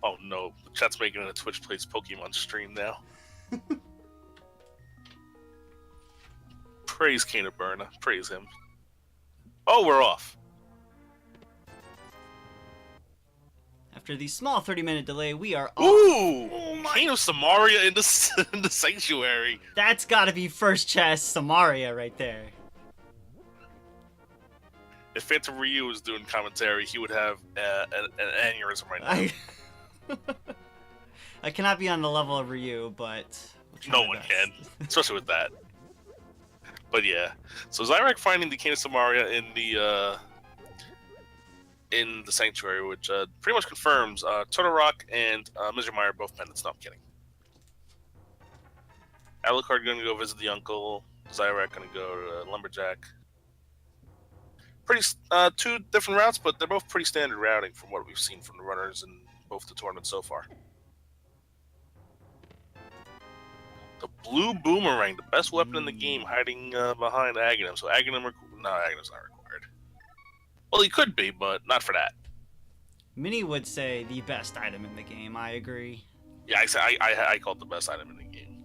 Oh no, the chat's making it a Twitch Plays Pokemon stream now. Praise Canaburna. Praise him. Oh, we're off. After the small 30-minute delay, we are off. Ooh! Oh my... King of Samaria in the Sanctuary. That's gotta be first chest Samaria right there. If Phantom Ryu was doing commentary, he would have an aneurysm right now. I cannot be on the level of Ryu, but... No one can, especially with that. But yeah, so Xyrak finding the King of Samaria in the Sanctuary, which pretty much confirms Turtle Rock and Mr. Meyer are both pendants. No, I'm kidding. Alucard going to go visit the uncle. Xyrak going to go to Lumberjack. Pretty two different routes, but they're both pretty standard routing from what we've seen from the runners in both the tournaments so far. The blue boomerang, the best weapon in the game, hiding behind Aghanim. So Aghanim, Aghanim's not required. Well, he could be, but not for that. Mini would say the best item in the game. I agree. Yeah, I call it the best item in the game.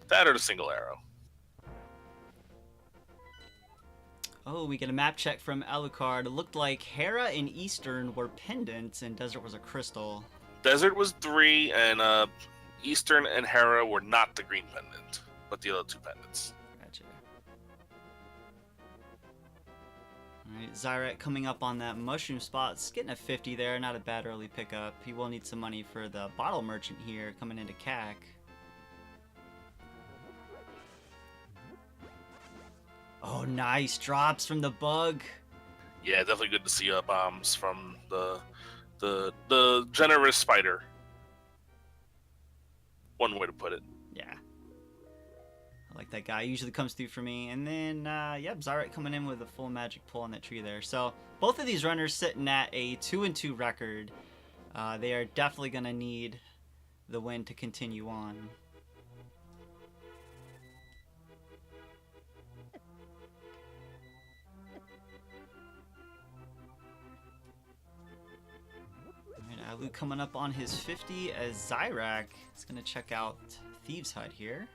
That or the single arrow. Oh, we get a map check from Alucard. It looked like Hera and Eastern were pendants, and Desert was a crystal. Desert was 3, and Eastern and Hera were not the green pendant, but the other 2 pendants. Gotcha. Alright, Xyrak coming up on that mushroom spot. It's getting a 50 there, not a bad early pickup. He will need some money for the bottle merchant here coming into CAC. Oh, nice drops from the bug. Yeah, definitely good to see bombs from the generous spider. One way to put it. Yeah. I like that guy. He usually comes through for me. And then, yep, Xyrak coming in with a full magic pull on that tree there. So, both of these runners sitting at a 2-2 record. They are definitely going to need the win to continue on. Alu coming up on his 50 as Xyrak is going to check out Thieves' Hut here.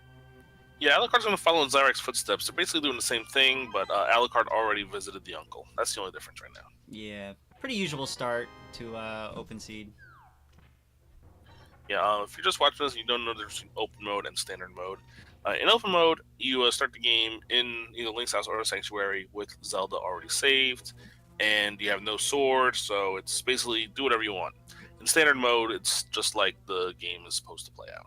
Yeah, Alucard's going to follow in Xyrak's footsteps. They're basically doing the same thing, but Alucard already visited the uncle. That's the only difference right now. Yeah, pretty usual start to open seed. Yeah, if you're just watching this and you don't know there's open mode and standard mode. In open mode, you start the game in either Link's House or Sanctuary with Zelda already saved, and you have no sword, so it's basically do whatever you want. In standard mode, it's just like the game is supposed to play out.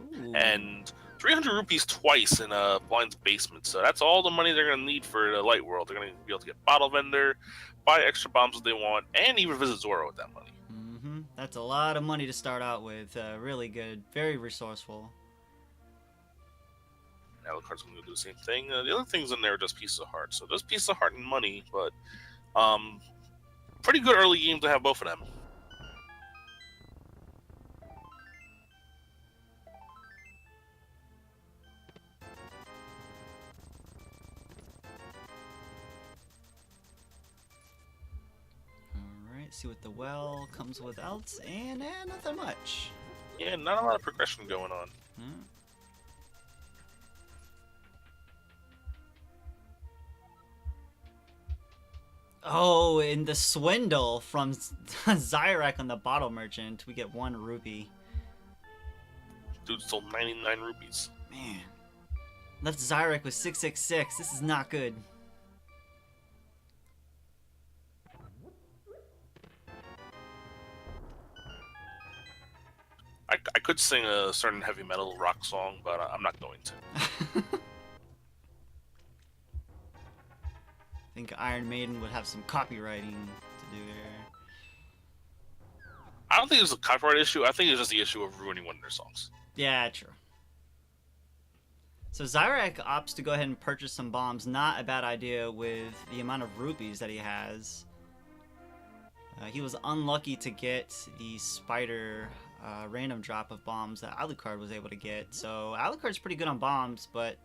Ooh. And 300 rupees twice in Blind's basement, so that's all the money they're going to need for the Light World. They're going to be able to get Bottle Vendor, buy extra bombs if they want, and even visit Zora with that money. Mm-hmm. That's a lot of money to start out with. Really good. Very resourceful. Alucard's going to do the same thing. The other things in there are just pieces of heart. So there's pieces of heart and money, but pretty good early game to have both of them. Alright, see what the well comes with else, and nothing much. Yeah, not a lot of progression going on. Hmm. Oh, in the swindle from Xyrak on the bottle merchant, we get 1 rupee. Dude stole 99 rupees. Man. Left Xyrak with 666. This is not good. I could sing a certain heavy metal rock song, but I'm not going to. I think Iron Maiden would have some copywriting to do there. I don't think it's a copyright issue. I think it's just the issue of ruining one of their songs. Yeah, true. So Xyrak opts to go ahead and purchase some bombs. Not a bad idea with the amount of rupees that he has. He was unlucky to get the spider random drop of bombs that Alucard was able to get. So Alucard's pretty good on bombs, but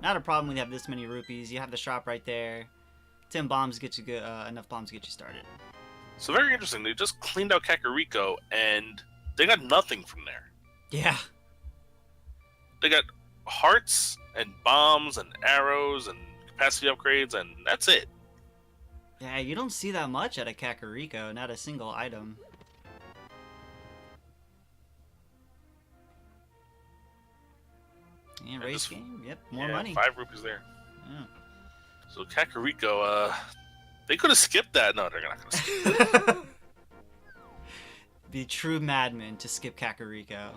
not a problem when you have this many rupees. You have the shop right there. 10 bombs get you good, enough bombs to get you started. So very interesting. They just cleaned out Kakariko, and they got nothing from there. Yeah. They got hearts and bombs and arrows and capacity upgrades, and that's it. Yeah, you don't see that much out of Kakariko, not a single item. And race just, game, yep, more money. 5 rupees there. Yeah. So Kakariko, they could have skipped that. No, they're not going to skip it. Be true madman to skip Kakariko.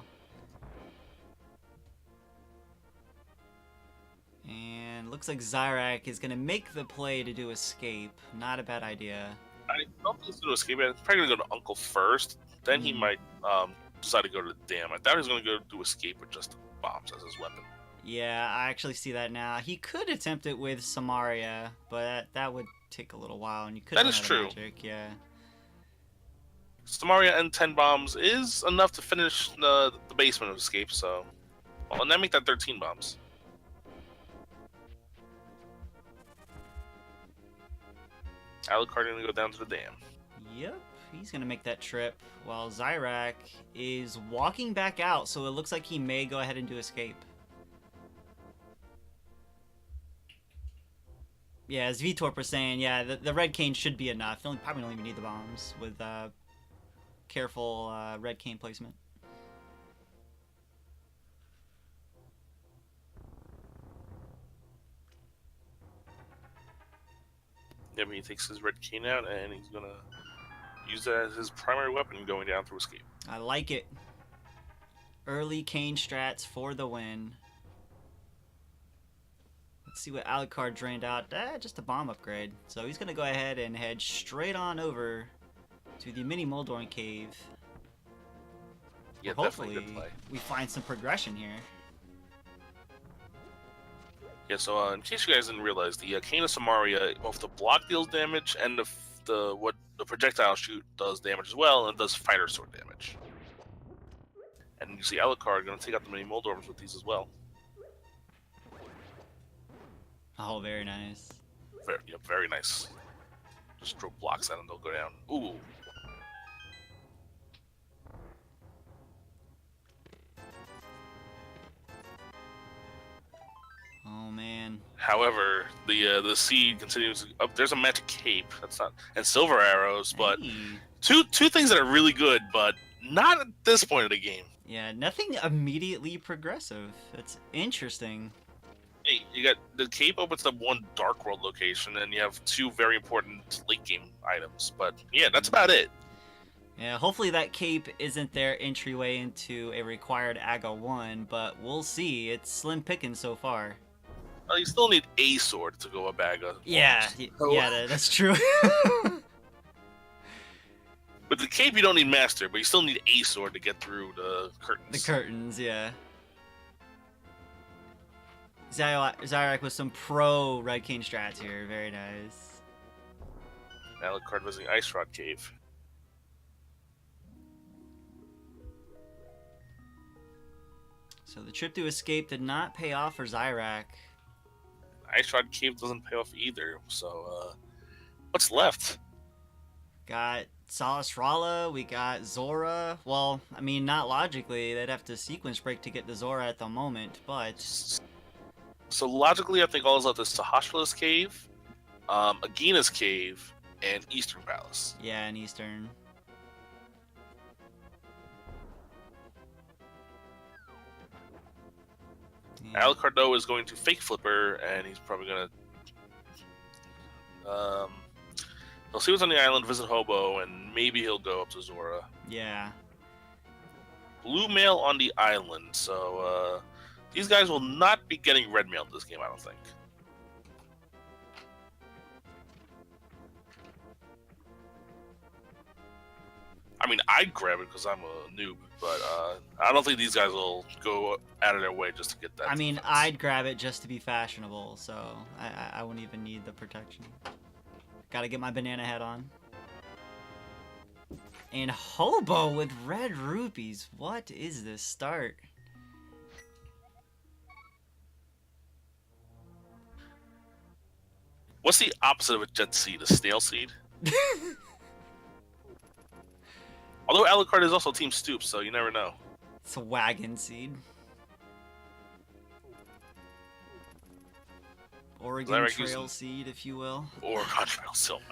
And looks like Xyrak is going to make the play to do escape. Not a bad idea. I don't think he's going to escape it. He's probably going to go to Uncle first. Then he might decide to go to the dam. I thought he was going to go do escape with just bombs as his weapon. Yeah, I actually see that now. He could attempt it with Samaria, but that would take a little while, and you could. That is true. Magic, yeah. Samaria and 10 bombs is enough to finish the basement of escape. So, well, and then make that 13 bombs. Alucard going to go down to the dam. Yep, he's going to make that trip while Xyrak is walking back out, so it looks like he may go ahead and do escape. Yeah, as Vitorp was saying, yeah, the red cane should be enough. Probably don't even need the bombs with careful red cane placement. Yeah, but he takes his red cane out and he's gonna use that as his primary weapon going down through escape. I like it. Early cane strats for the win. Let's see what Alucard drained out. Just a bomb upgrade. So he's gonna go ahead and head straight on over to the mini Moldorn cave. Yeah, hopefully definitely good play. We find some progression here. Yeah, so in case you guys didn't realize, the Cane of Samaria, both the block deals damage and the projectile shoot does damage as well, and it does fighter sword damage. And you see Alucard going to take out the mini Moldorms with these as well. Oh, very nice. Very nice. Just throw blocks at them, they'll go down. Ooh. Oh man. However, the seed continues up. There's a magic cape. That's not, and silver arrows, but Hey. two things that are really good, but not at this point of the game. Yeah, nothing immediately progressive. That's interesting. Hey, you got the cape opens up one Dark World location, and you have 2 very important late game items. But yeah, that's about it. Yeah, hopefully that cape isn't their entryway into a required AGA 1, but we'll see. It's slim pickings so far. Well, you still need a sword to go a bag of. Yeah, that's true. With the cape, you don't need master, but you still need a sword to get through the curtains. The curtains, yeah. Xyrak with some pro red cane strats here. Very nice. Alucard visiting Ice Rod Cave. So the trip to escape did not pay off for Xyrak. Ice Rod Cave doesn't pay off either. So, what's left? Got Salasrala, we got Zora. Well, I mean, not logically. They'd have to sequence break to get to Zora at the moment, but... So logically, I think all is left is Sahasrala's Cave, Agina's Cave, and Eastern Palace. Yeah, and Eastern. Yeah. Alucard, though, is going to fake Flipper, and he's probably going to... he'll see what's on the island, visit Hobo, and maybe he'll go up to Zora. Yeah. Blue mail on the island, so these guys will not be getting red mail this game, I don't think. I mean, I'd grab it because I'm a noob, but I don't think these guys will go out of their way just to get that. I mean, defense. I'd grab it just to be fashionable, so I wouldn't even need the protection. Gotta get my banana hat on. And Hobo with red rupees. What is this start? What's the opposite of a jet seed? A snail seed? Although Alucard is also Team Stoop, so you never know. It's a wagon seed. Oregon Xyrak Trail using- seed, if you will. Or Contrail Silver.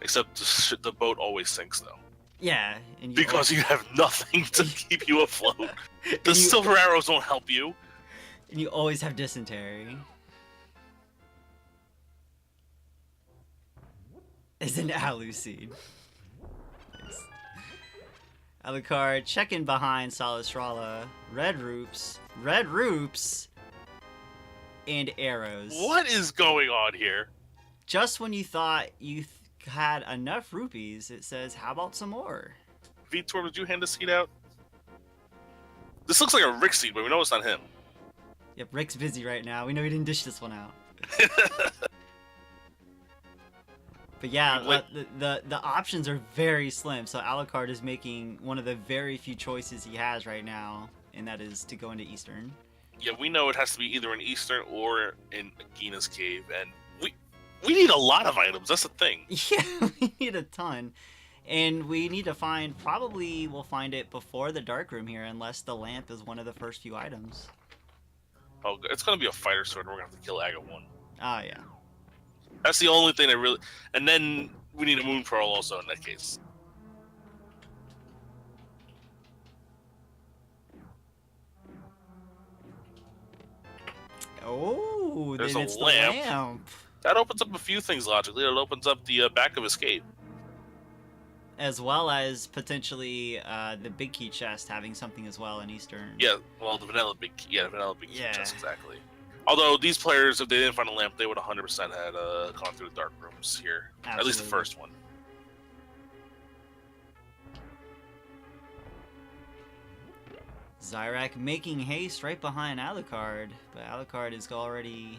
Except the boat always sinks, though. Yeah, and Because you have nothing to keep you afloat. The silver arrows won't help you. And you always have dysentery. Is an Alu seed. Nice. Alucard checking behind Salisrala. Red Roops, and arrows. What is going on here? Just when you thought you had enough rupees, it says, how about some more? Vitor, did you hand the seed out? This looks like a Rick seed, but we know it's not him. Yep, Rick's busy right now. We know he didn't dish this one out. But yeah, the options are very slim. So Alucard is making one of the very few choices he has right now, and that is to go into Eastern. Yeah, we know it has to be either in Eastern or in Gina's cave, and we need a lot of items. That's the thing. Yeah, we need a ton. And we need to find, probably we'll find it before the dark room here, unless the lamp is one of the first few items. Oh, it's gonna be a fighter sword. We're gonna have to kill Aga 1. Oh, yeah. That's the only thing that really... And then we need a Moon Pearl also in that case. Oh, There's then a it's lamp. the lamp. That opens up a few things logically. It opens up the back of Escape. As well as potentially the big key chest having something as well in Eastern. Yeah, well, the vanilla big key. Yeah, the vanilla big key Yeah. chest, exactly. Although these players, if they didn't find a lamp, they would 100% had gone through the dark rooms here. Absolutely. At least the first one. Xyrak making haste right behind Alucard, but Alucard is already...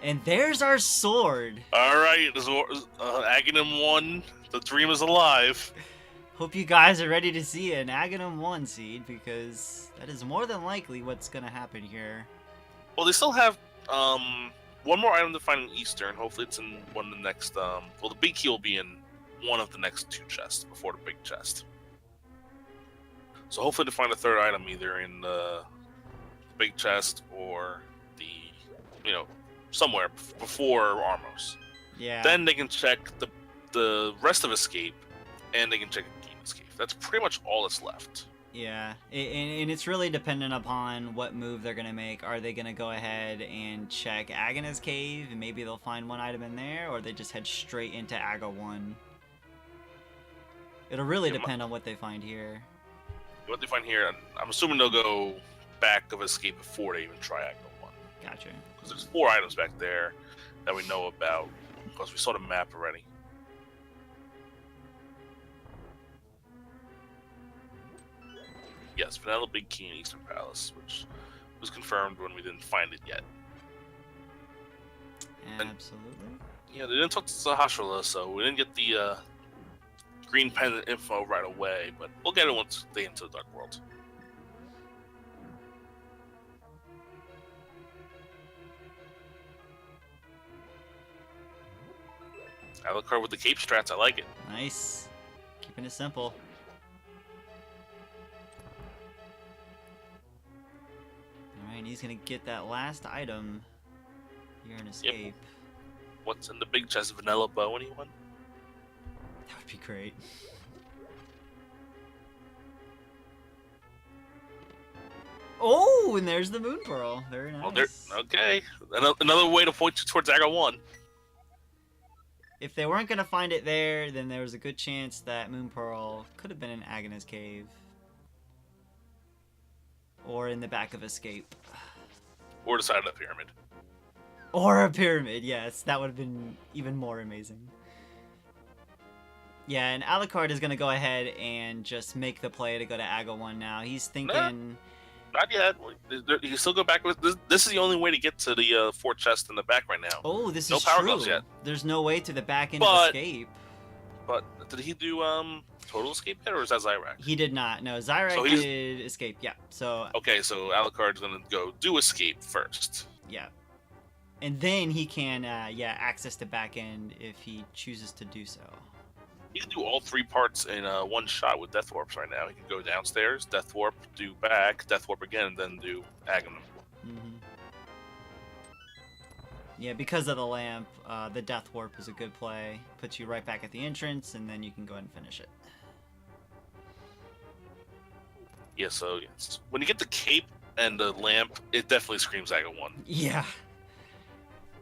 And there's our sword! Alright, Aghanim 1, the dream is alive. Hope you guys are ready to see an Aghanim 1 seed, because that is more than likely what's gonna happen here. Well, they still have one more item to find in Eastern. Hopefully it's in one of the next... well, the big key will be in one of the next 2 chests before the big chest. So hopefully to find a third item either in the big chest or the, somewhere before Armos. Yeah. Then they can check the rest of Escape, and they can check Gina's Cave. That's pretty much all that's left. Yeah, and it's really dependent upon what move they're going to make. Are they going to go ahead and check Agha's Cave, and maybe they'll find one item in there, or they just head straight into Aga 1? It'll really depend on what they find here. What they find here, I'm assuming they'll go back of Escape before they even try Aga 1. Gotcha. Because there's 4 items back there that we know about, because we saw the map already. Yes, Vanilla Big Key in Eastern Palace, which was confirmed when we didn't find it yet. Absolutely. Yeah, they didn't talk to Sahasrara, so we didn't get the green pendant info right away, but we'll get it once they enter the Dark World. Alucard with the cape strats, I like it. Nice. Keeping it simple. Alright, he's gonna get that last item here in Escape. Yep. What's in the big chest? Vanilla Bow, anyone? That would be great. Oh, and there's the Moon Pearl. Very nice. Well, okay. Another way to point you towards Aga 1. If they weren't gonna find it there, then there was a good chance that Moon Pearl could have been in Agha's Cave. Or in the back of Escape. Or the side of the pyramid. Or a pyramid, yes. That would have been even more amazing. Yeah, and Alucard is going to go ahead and just make the play to go to Aga 1 now. He's thinking... Not yet. You can still go back with this. This is the only way to get to the 4 chests in the back right now. Oh, this no is power true. gloves yet. There's no way to the back end of Escape. But did he do total escape yet, or is that Xyrak? He did not. No, Xyrak did escape. Yeah. So okay, so Alucard's gonna go do escape first. Yeah, and then he can access the back end if he chooses to do so. He can do all 3 parts in one shot with Death Warps right now. He can go downstairs, Death Warp, do back, Death Warp again, and then do Aghanim. Mm-hmm. Yeah, because of the lamp, the Death Warp is a good play. Puts you right back at the entrance, and then you can go ahead and finish it. Yeah, so when you get the cape and the lamp, it definitely screams Aga 1. Yeah.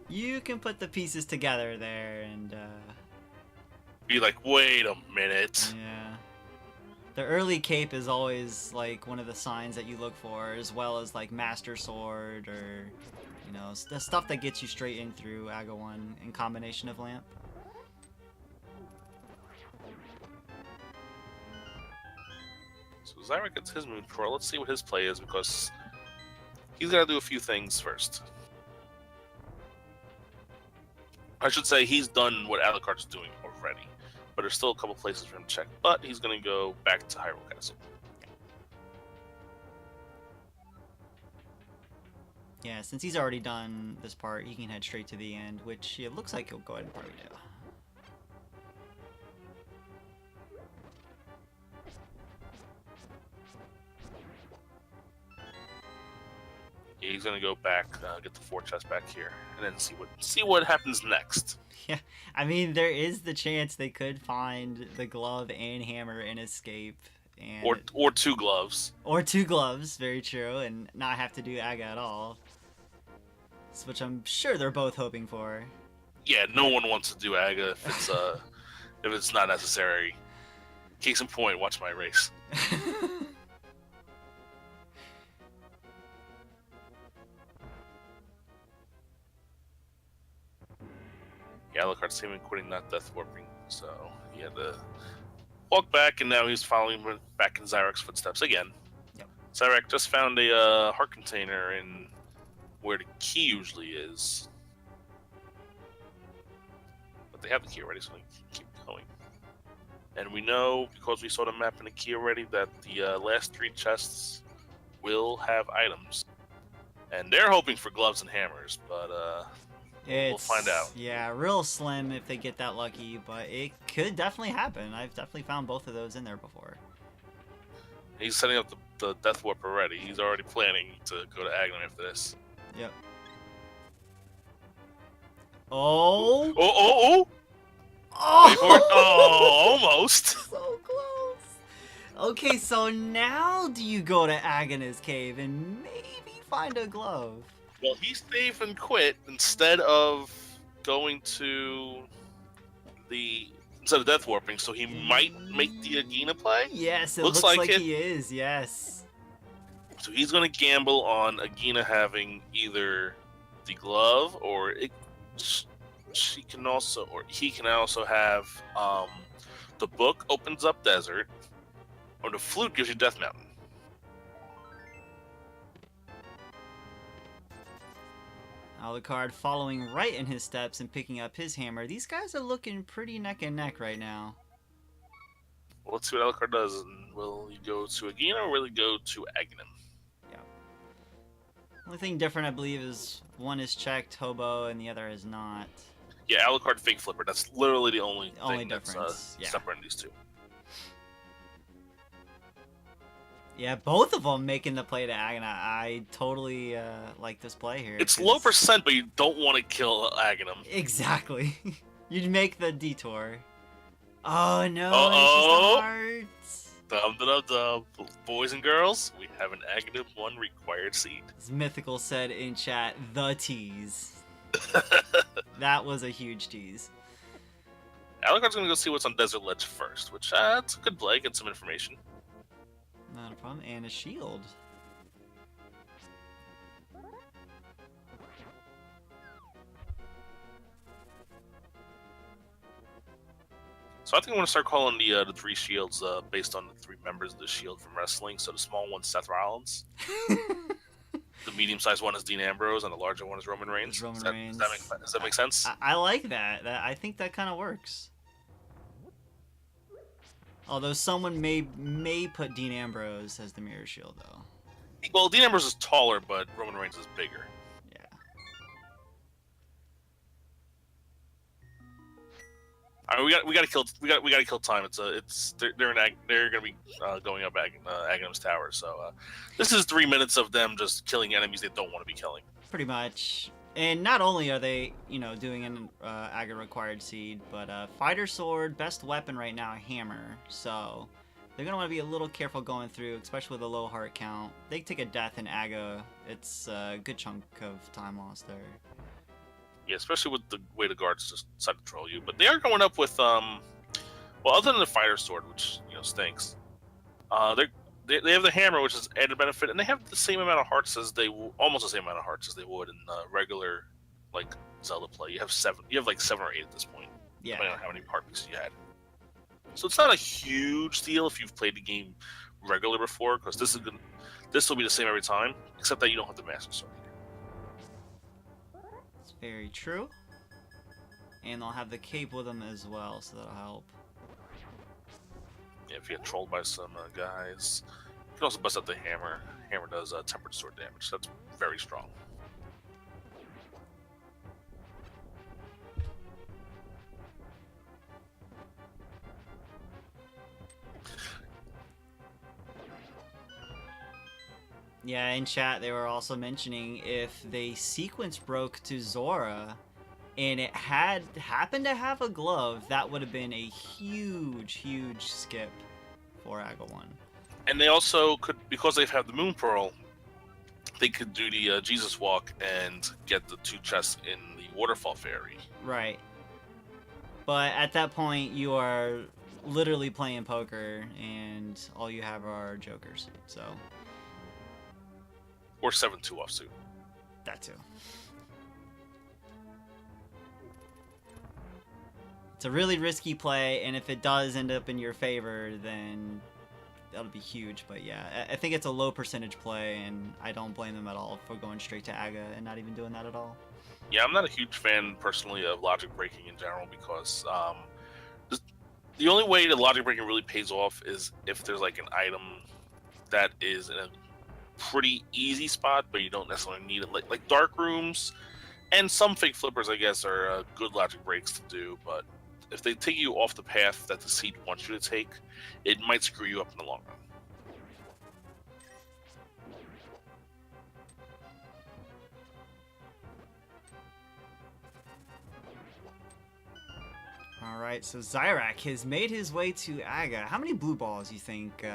You can put the pieces together there, and Be like, wait a minute. yeah. The early cape is always like one of the signs that you look for, as well as like Master Sword or, you know, the stuff that gets you straight in through Aga 1 in combination of lamp. So Xyrak gets his Moon Twirl. Let's see what his play is, because he's got to do a few things first. I should say he's done what Alucard's doing already, but there's still a couple places for him to check. But he's going to go back to Hyrule Castle. Yeah, since he's already done this part, he can head straight to the end, which it looks like he'll go ahead and probably do. Yeah, he's going to go back, get the 4 chests back here, and then see what happens next. Yeah, I mean, there is the chance they could find the glove and hammer and escape. And Or 2 gloves. Or 2 gloves, very true, and not have to do Aga at all. Which I'm sure they're both hoping for. Yeah, no one wants to do Aga if it's not necessary. Case in point, watch my race. Yeah, Alucard's team quitting, not Death Warping, so he had to walk back, and now he's following back in Xyrak's footsteps again. Yep. Xyrak just found a heart container in where the key usually is. But they have the key already, so they can keep going. And we know, because we saw the map and the key already, that the last 3 chests will have items. And they're hoping for gloves and hammers, but we'll find out. Yeah, real slim if they get that lucky, but it could definitely happen. I've definitely found both of those in there before. He's setting up the Death Warp already. He's already planning to go to Aghanim after this. Yep. Oh! Oh! Oh! Wait for it. Oh, almost. So close. Okay, so now do you go to Aghanis Cave and maybe find a glove? Well, he saved and quit instead of going to instead of Death Warping, so he might make the Agina play. Yes, it looks like he is, yes. So he's going to gamble on Agina having either the glove, or he can also have the book opens up desert, or the flute gives you Death Mountain. Alucard following right in his steps and picking up his hammer. These guys are looking pretty neck and neck right now. Well, let's see what Alucard does. Will he go to Agina, or will he go to Aghanim? Yeah. Only thing different, I believe, is one is checked hobo and the other is not. Yeah, Alucard fake flipper. That's literally the only thing difference. That's separating these 2. Yeah, both of them making the play to Aghanim. I totally like this play here. It's low percent, but you don't want to kill Aghanim. Exactly. You'd make the detour. Oh no, it's just a heart. Dum. Boys and girls, we have an Aghanim 1 required seed. As Mythical said in chat, the tease. That was a huge tease. Alucard's gonna go see what's on Desert Ledge first, which it's a good play, get some information. Not a problem, and a shield. So I think I'm gonna start calling the 3 shields based on the 3 members of the Shield from wrestling. So the small one's Seth Rollins, the medium-sized one is Dean Ambrose, and the larger one is Roman Reigns. Does that make sense? I like that. I think that kind of works. Although someone may put Dean Ambrose as the mirror shield, though. Well, Dean Ambrose is taller, but Roman Reigns is bigger. Yeah. All right, we got to kill time. They're gonna be going up Aghanim's tower. So this is 3 minutes of them just killing enemies they don't want to be killing. Pretty much. And not only are they, doing an Aga required seed, but fighter sword, best weapon right now, hammer. So they're gonna want to be a little careful going through, especially with a low heart count. They take a death in Aga, it's a good chunk of time lost there. Yeah, especially with the way the guards just decide to troll you. But they are going up with well, other than the fighter sword, which stinks. They have the hammer, which is added benefit, and they have the same amount of hearts almost the same amount of hearts as they would in regular like Zelda play. You have 7 like 7 or 8 at this point, Yeah. depending on how many heart pieces you had. So it's not a huge deal if you've played the game regular before, because this will be the same every time, except that you don't have the master sword. It's very true. And they'll have the cape with them as well, so that'll help. Yeah, if you get trolled by some guys, you can also bust out the hammer. Hammer does tempered sword damage. That's very strong. Yeah, in chat they were also mentioning if the sequence broke to Zora and it happened to have a glove, that would have been a huge skip for Aga 1. And they also could, because they have the Moon Pearl, they could do the Jesus Walk and get the 2 chests in the Waterfall Fairy. Right. But at that point, you are literally playing poker, and all you have are jokers, so... Or 7-2 offsuit. That too. It's a really risky play, and if it does end up in your favor, then that'll be huge. But yeah, I think it's a low percentage play, and I don't blame them at all for going straight to Aga and not even doing that at all. Yeah, I'm not a huge fan, personally, of logic breaking in general, because the only way that logic breaking really pays off is if there's like an item that is in a pretty easy spot, but you don't necessarily need it. Like dark rooms and some fake flippers, I guess, are good logic breaks to do, but if they take you off the path that the seed wants you to take, it might screw you up in the long run. Alright, so Xyrak has made his way to Aga. How many blue balls do you think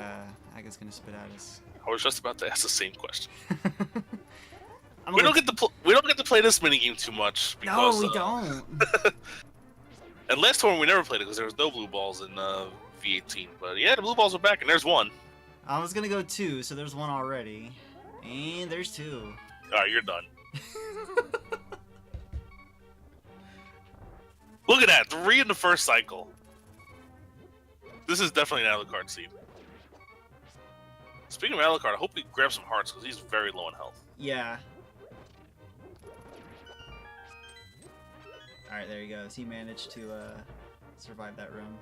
Aga's gonna spit at us? I was just about to ask the same question. We we don't get to play this minigame too much. Because, no, we don't. And last tournament we never played it because there was no blue balls in V18. But yeah, the blue balls are back, and there's one. I was gonna go 2, so there's 1 already. And there's 2. Alright, you're done. Look at that, 3 in the first cycle. This is definitely an Alucard seed. Speaking of Alucard, I hope he grabs some hearts because he's very low in health. Yeah. Alright, there he goes. He managed to survive that run.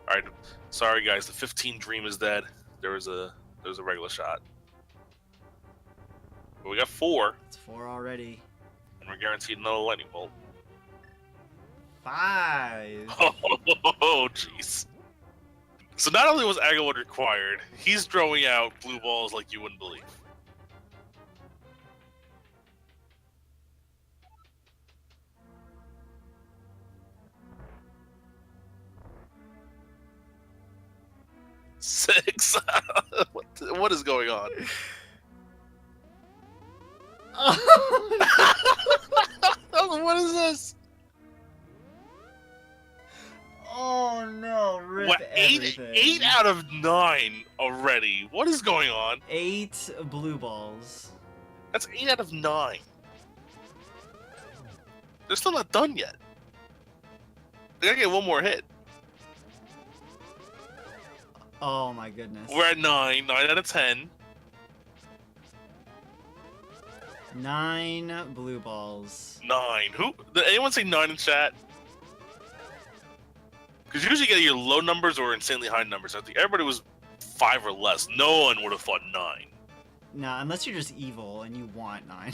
Alright, sorry guys, the 15 dream is dead. There was a regular shot. But we got 4. It's 4 already. And we're guaranteed another lightning bolt. 5. Oh, jeez. So not only was Aga 1 required, he's throwing out blue balls like you wouldn't believe. Six. What is going on? What is this? Oh no, rip What, everything. 8 out of 9 already. What is going on? 8 blue balls. That's 8 out of 9. They're still not done yet. They gotta get one more hit. Oh my goodness. We're at 9 out of 10. 9 blue balls. 9. Who? Did anyone say 9 in chat? Because usually you get your low numbers or insanely high numbers. I think everybody was 5 or less. No one would have thought 9. Nah, unless you're just evil and you want 9.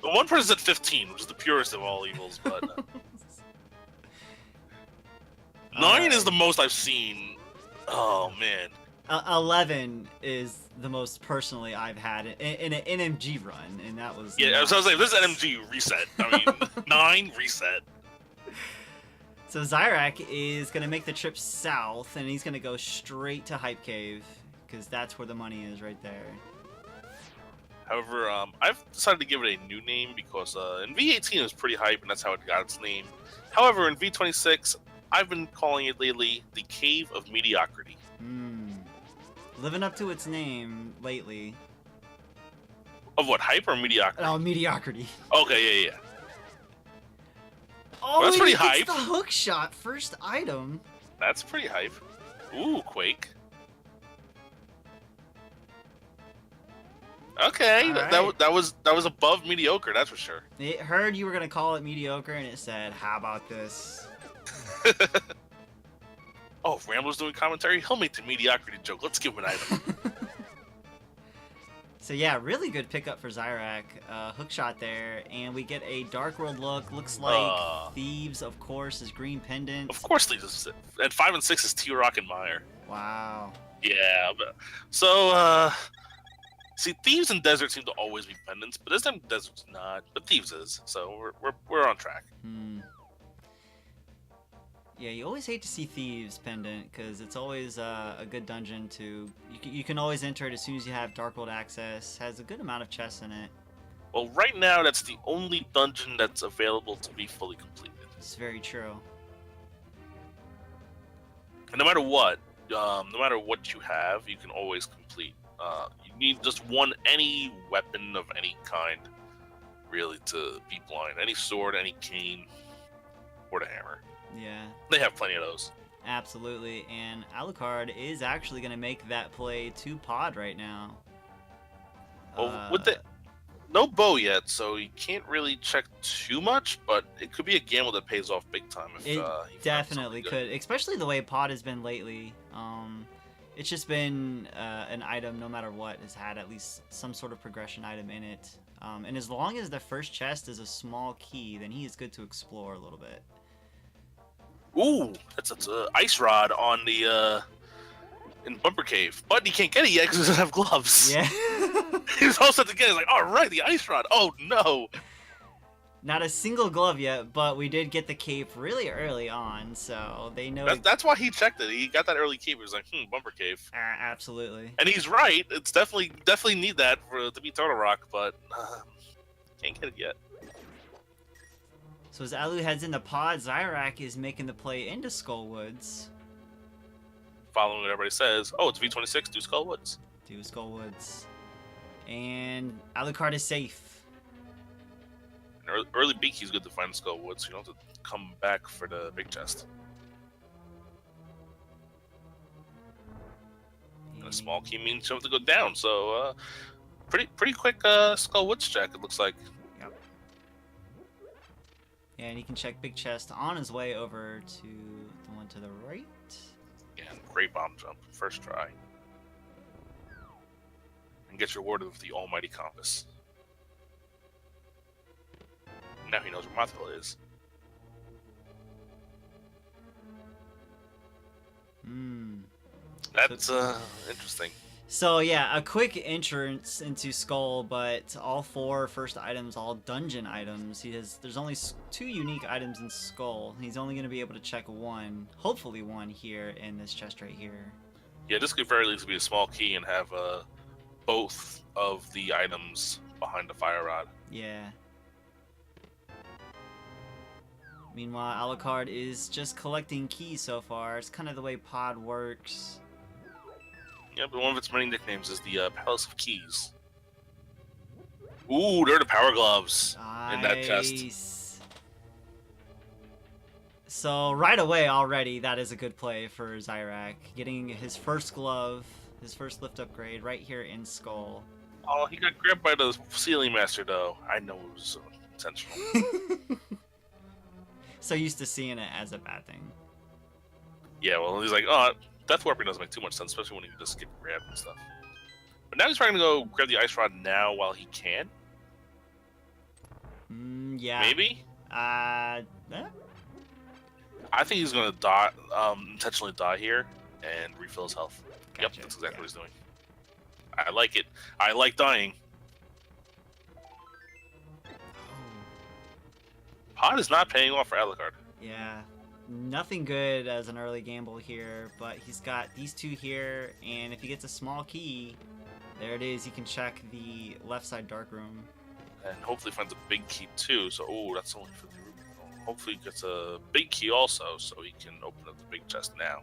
But one person said 15, which is the purest of all evils. But 9 is the most I've seen. Oh man. 11 is the most personally I've had in an NMG run, and that was Yeah. So I was like, this is NMG reset. I mean, 9 reset. So Xyrak is gonna make the trip south, and he's gonna go straight to Hype Cave because that's where the money is, right there. However, I've decided to give it a new name because in V18 it was pretty hype, and that's how it got its name. However, in V26, I've been calling it lately the Cave of Mediocrity. Living up to its name lately. Of what, hype or mediocrity? Oh, mediocrity. Okay, yeah. Oh, that's pretty hype. hype. The hook shot, first item. That's pretty hype. Ooh, Quake. Okay, right. that was above mediocre, that's for sure. It heard you were gonna call it mediocre, and it said, "How about this?" Oh, if Rambler's doing commentary, he'll make the mediocrity joke. Let's give him an item. So yeah, really good pickup for Xyrak. Hookshot there, and we get a Dark World look. Looks like Thieves, of course, is green pendant. Of course, Thieves is. And 5 and 6 is T-Rock and Meyer. Wow. Yeah, but so see, Thieves and Desert seem to always be pendants, but this time Desert's not. But Thieves is, so we're on track. Yeah, you always hate to see Thieves pendant because it's always a good dungeon to. You can always enter it as soon as you have Dark World access. Has a good amount of chests in it. Well, right now that's the only dungeon that's available to be fully completed. It's very true. And no matter what you have, you can always complete. You need just any weapon of any kind, really, to be blind. Any sword, any cane, or the hammer. Yeah. They have plenty of those. Absolutely, and Alucard is actually going to make that play to pod right now. Well, with no bow yet, so you can't really check too much, but it could be a gamble that pays off big time. If it definitely could, especially the way pod has been lately. It's just been an item, no matter what, has had at least some sort of progression item in it. And as long as the first chest is a small key, then he is good to explore a little bit. Ooh, that's an ice rod on the in Bumper Cave, but he can't get it yet because he doesn't have gloves. Yeah. He was all set to get it. He's like, all right, the ice rod. Oh no. Not a single glove yet, but we did get the cape really early on, so they know. That's why he checked it. He got that early cape. He was like, Bumper Cave. Absolutely. And he's right. It's definitely need that to beat Turtle Rock, but can't get it yet. So as Alu heads into pod, Xyrak is making the play into Skullwoods. Following what everybody says, oh, it's V26, do Skullwoods. Do Skullwoods. And Alucard is safe. Early beak, he's good to find Skullwoods, so you don't have to come back for the big chest. And a small key means you don't have to go down, so pretty quick Skullwoods check, it looks like. Yep. And he can check big chest on his way over to the one to the right. Yeah, great bomb jump, first try. And gets rewarded with the almighty compass. Now he knows where Mothville is. That's interesting. So yeah, a quick entrance into Skull, but all 4 first items, all dungeon items. There's only 2 unique items in Skull. He's only going to be able to check 1, hopefully 1 here in this chest right here. Yeah, this could very easily be a small key and have both of the items behind the fire rod. Yeah. Meanwhile, Alucard is just collecting keys so far. It's kind of the way pod works. Yeah, but one of its many nicknames is the Palace of Keys. Ooh, they're the power gloves in that chest. So right away already, that is a good play for Xyrak. Getting his first glove, his first lift upgrade right here in Skull. Oh, he got grabbed by the Ceiling Master, though. I know it was intentional. So used to seeing it as a bad thing. Yeah, well, he's like, oh, Death Warping doesn't make too much sense, especially when you can just get grabbed and stuff. But now he's trying to go grab the Ice Rod now while he can? Yeah. Maybe? I I think he's gonna die, intentionally die here and refill his health. Gotcha. Yep, that's exactly what he's doing. I like it. I like dying. Oh. Pod is not paying off for Alucard. Yeah, nothing good as an early gamble here, but he's got these two here, and if he gets a small key, there it is. He can check the left side dark room. And hopefully finds a big key too. So, oh, that's only for the room. Hopefully he gets a big key also, so he can open up the big chest now.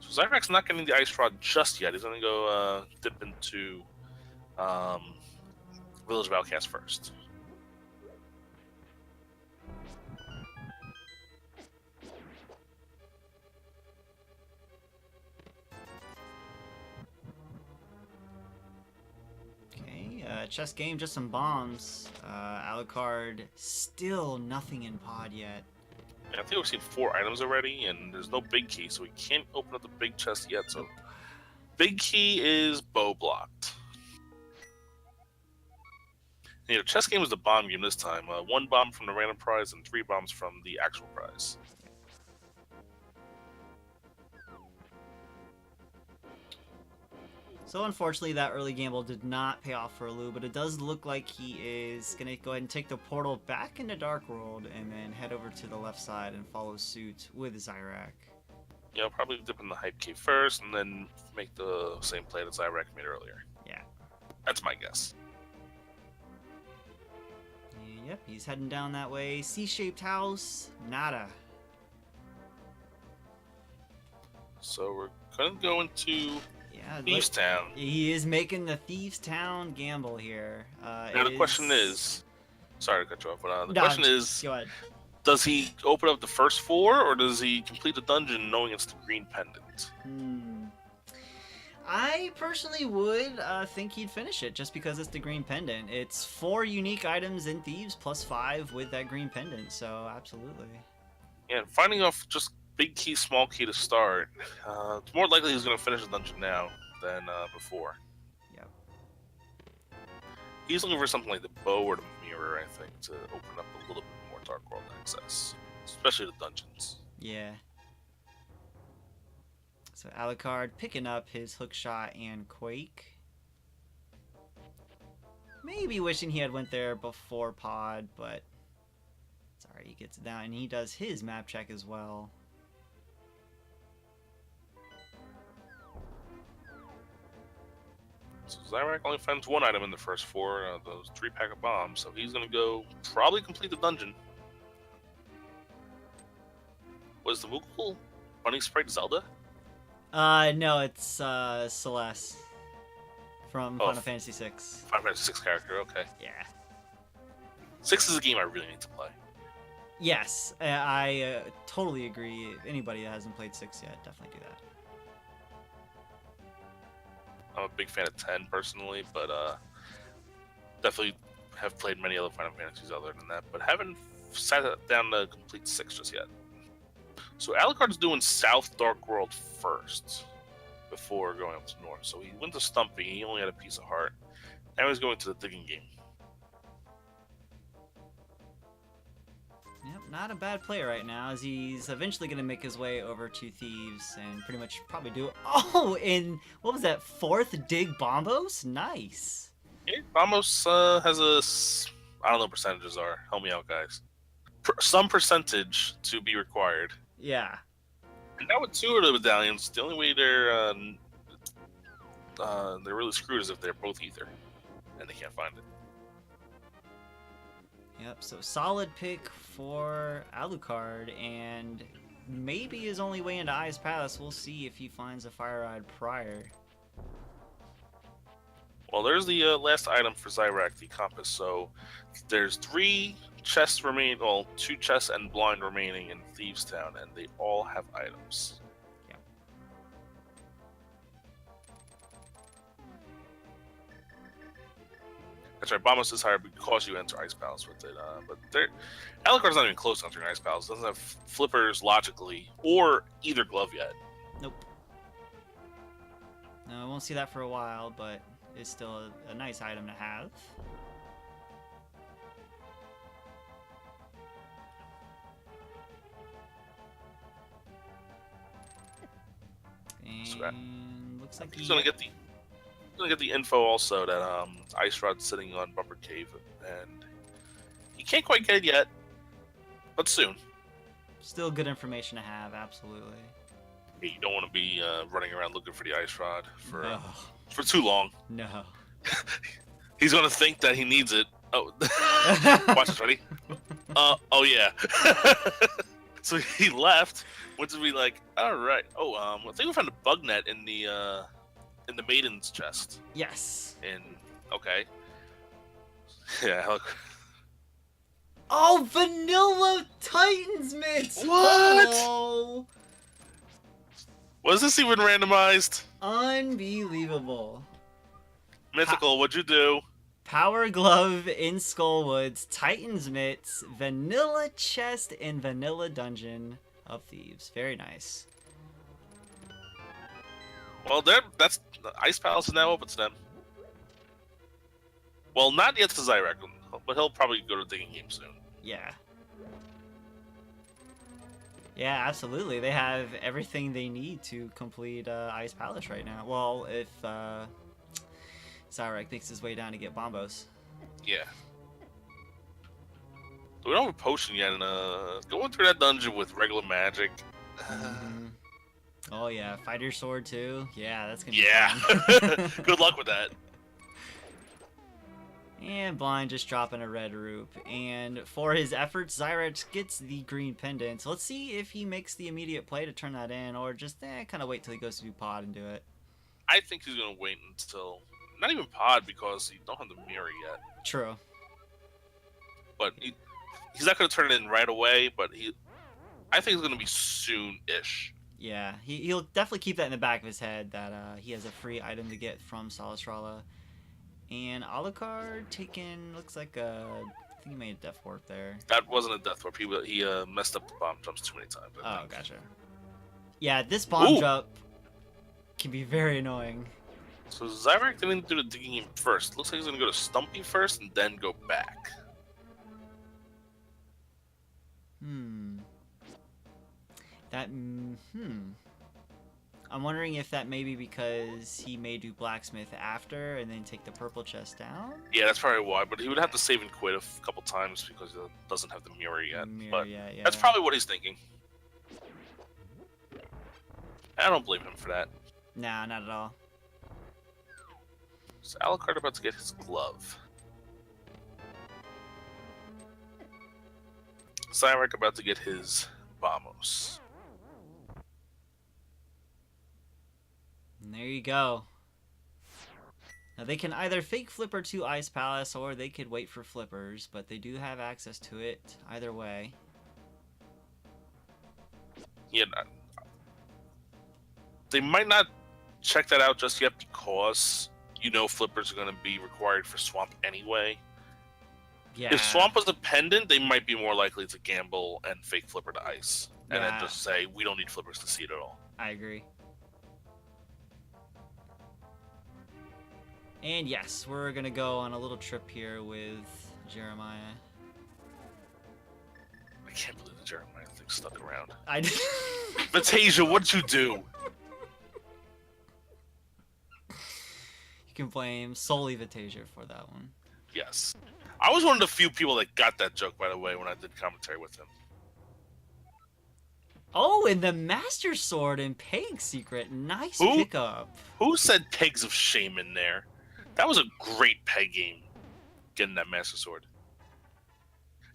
So Xyrak's not getting the ice rod just yet. He's gonna go dip into Village of Outcast first. Okay, chess game, just some bombs. Alucard, still nothing in pod yet. Yeah, I think we've seen 4 items already, and there's no big key, so we can't open up the big chest yet. So, big key is bow blocked. You know, chess game was the bomb game this time. 1 bomb from the random prize and 3 bombs from the actual prize. So unfortunately, that early gamble did not pay off for Alu, but it does look like he is going to go ahead and take the portal back into Dark World and then head over to the left side and follow suit with Xyrak. Yeah, probably dip in the hype key first and then make the same play that Xyrak made earlier. Yeah. That's my guess. Yep, he's heading down that way. C-shaped house, nada. So we're going to go into Yeah, Thieves Town. He is making the Thieves Town gamble here. Now the question is, sorry to cut you off, but the No, question is, go ahead. does he open up the first 4, or does he complete the dungeon knowing it's the green pendant? I personally would think he'd finish it just because it's the green pendant. It's 4 unique items in Thieves plus 5 with that green pendant, so absolutely. Yeah, finding off just big key, small key to start, it's more likely he's going to finish the dungeon now than before. Yep. He's looking for something like the bow or the mirror, I think, to open up a little bit more Dark World access, especially the dungeons. Yeah. So Alucard picking up his hookshot and Quake. Maybe wishing he had went there before pod, but it's alright, he gets it down, and he does his map check as well. So Xyrak only finds 1 item in the first 4, those 3-pack of bombs, so he's going to go probably complete the dungeon. Was the Moogle bunny sprite Zelda? No, it's Celeste from Final Fantasy VI. Final Fantasy VI character, okay. Yeah. 6 is a game I really need to play. Yes, I totally agree. Anybody that hasn't played 6 yet, definitely do that. I'm a big fan of 10 personally, but definitely have played many other Final Fantasies other than that, but haven't sat down to complete 6 just yet. So Alucard's doing South Dark World first before going up to North. So he went to Stumpy, he only had a piece of heart. Now he's going to the digging game. Yep, not a bad play right now, as he's eventually going to make his way over to Thieves and pretty much probably do... Oh, and what was that, 4th dig Bombos? Nice. Yeah, Bombos has a... I don't know what percentages are. Help me out, guys. Some percentage to be required. Yeah. And now with 2 of the medallions, the only way they're really screwed is if they're both ether, and they can't find it. Yep, so solid pick for Alucard, and maybe his only way into Ice Palace. We'll see if he finds a Fire Ride prior. Well, there's the last item for Xyrak, the compass. So there's 3 chests remaining, well, 2 chests and blind remaining in Thieves Town, and they all have items. Yeah. That's right, Bombos is higher because you enter Ice Palace with it, but Alucard's not even close to entering Ice Palace. Doesn't have flippers logically, or either glove yet. Nope. No, I won't see that for a while, but it's still a nice item to have. looks like he's gonna get the info also that Ice Rod's sitting on Bumper Cave, and he can't quite get it yet, but soon. Still good information to have, absolutely. You don't want to be running around looking for the Ice Rod No. for too long. No. He's gonna think that he needs it. Oh, watch this, ready? Oh yeah. So he left. Went to be like, all right. Oh, I think we found a bug net in the maiden's chest. Yes. Okay. Yeah. Oh, Vanilla Titans Mix! What? Oh, Was this even randomized? unbelievable. Mythical, what'd you do? Power Glove in Skullwoods, Titans Mitts, Vanilla Chest, and Vanilla Dungeon of Thieves. Very nice. Well, that's Ice Palace is now open to them. Well, not yet to Xyrak, but he'll probably go to digging game soon. Yeah. Yeah, absolutely. They have everything they need to complete Ice Palace right now. Well, if Xyrak makes his way down to get Bombos. Yeah. So we don't have a potion yet, and going through that dungeon with regular magic. Oh yeah, Fighter Sword too. Yeah, that's gonna be Yeah. fun. Good luck with that. And Blind just dropping a red roop. And for his efforts, Xyrak gets the green pendant. So let's see if he makes the immediate play to turn that in, or just kind of wait till he goes to do pod and do it. I think he's gonna wait until not even pod because he don't have the mirror yet. True. But he's not gonna turn it in right away. But I think it's gonna be soon-ish. Yeah, he'll definitely keep that in the back of his head that he has a free item to get from Salasrala. And Alucard taking, looks like I think he made a death warp there. That wasn't a death warp. He messed up the bomb jumps too many times. Oh, gotcha. Yeah, this bomb Ooh. jump can be very annoying. So Xyrak didn't do the digging game first. Looks like he's gonna go to Stumpy first and then go back. I'm wondering if that may be because he may do blacksmith after and then take the purple chest down. Yeah, that's probably why. But he would have to save and quit a couple times because he doesn't have the mirror yet. Yeah. That's probably what he's thinking. I don't blame him for that. Nah, not at all. So Alucard about to get his glove. Xyrak about to get his Vamos. And there you go. Now they can either fake flipper to Ice Palace or they could wait for flippers, but they do have access to it either way. Yeah, they might not check that out just yet because flippers are going to be required for Swamp anyway. Yeah. If Swamp was a pendant, they might be more likely to gamble and fake flipper to Ice. And then just say, we don't need flippers to see it at all. I agree. And yes, we're going to go on a little trip here with Jeremiah. I can't believe the Jeremiah thing stuck around. I did. Vatasia, what'd you do? You can blame solely Vatasia for that one. Yes. I was one of the few people that got that joke, by the way, when I did commentary with him. Oh, and the Master Sword and Peg secret. Nice pickup. Who said Pegs of Shame in there? That was a great Peg game, getting that Master Sword.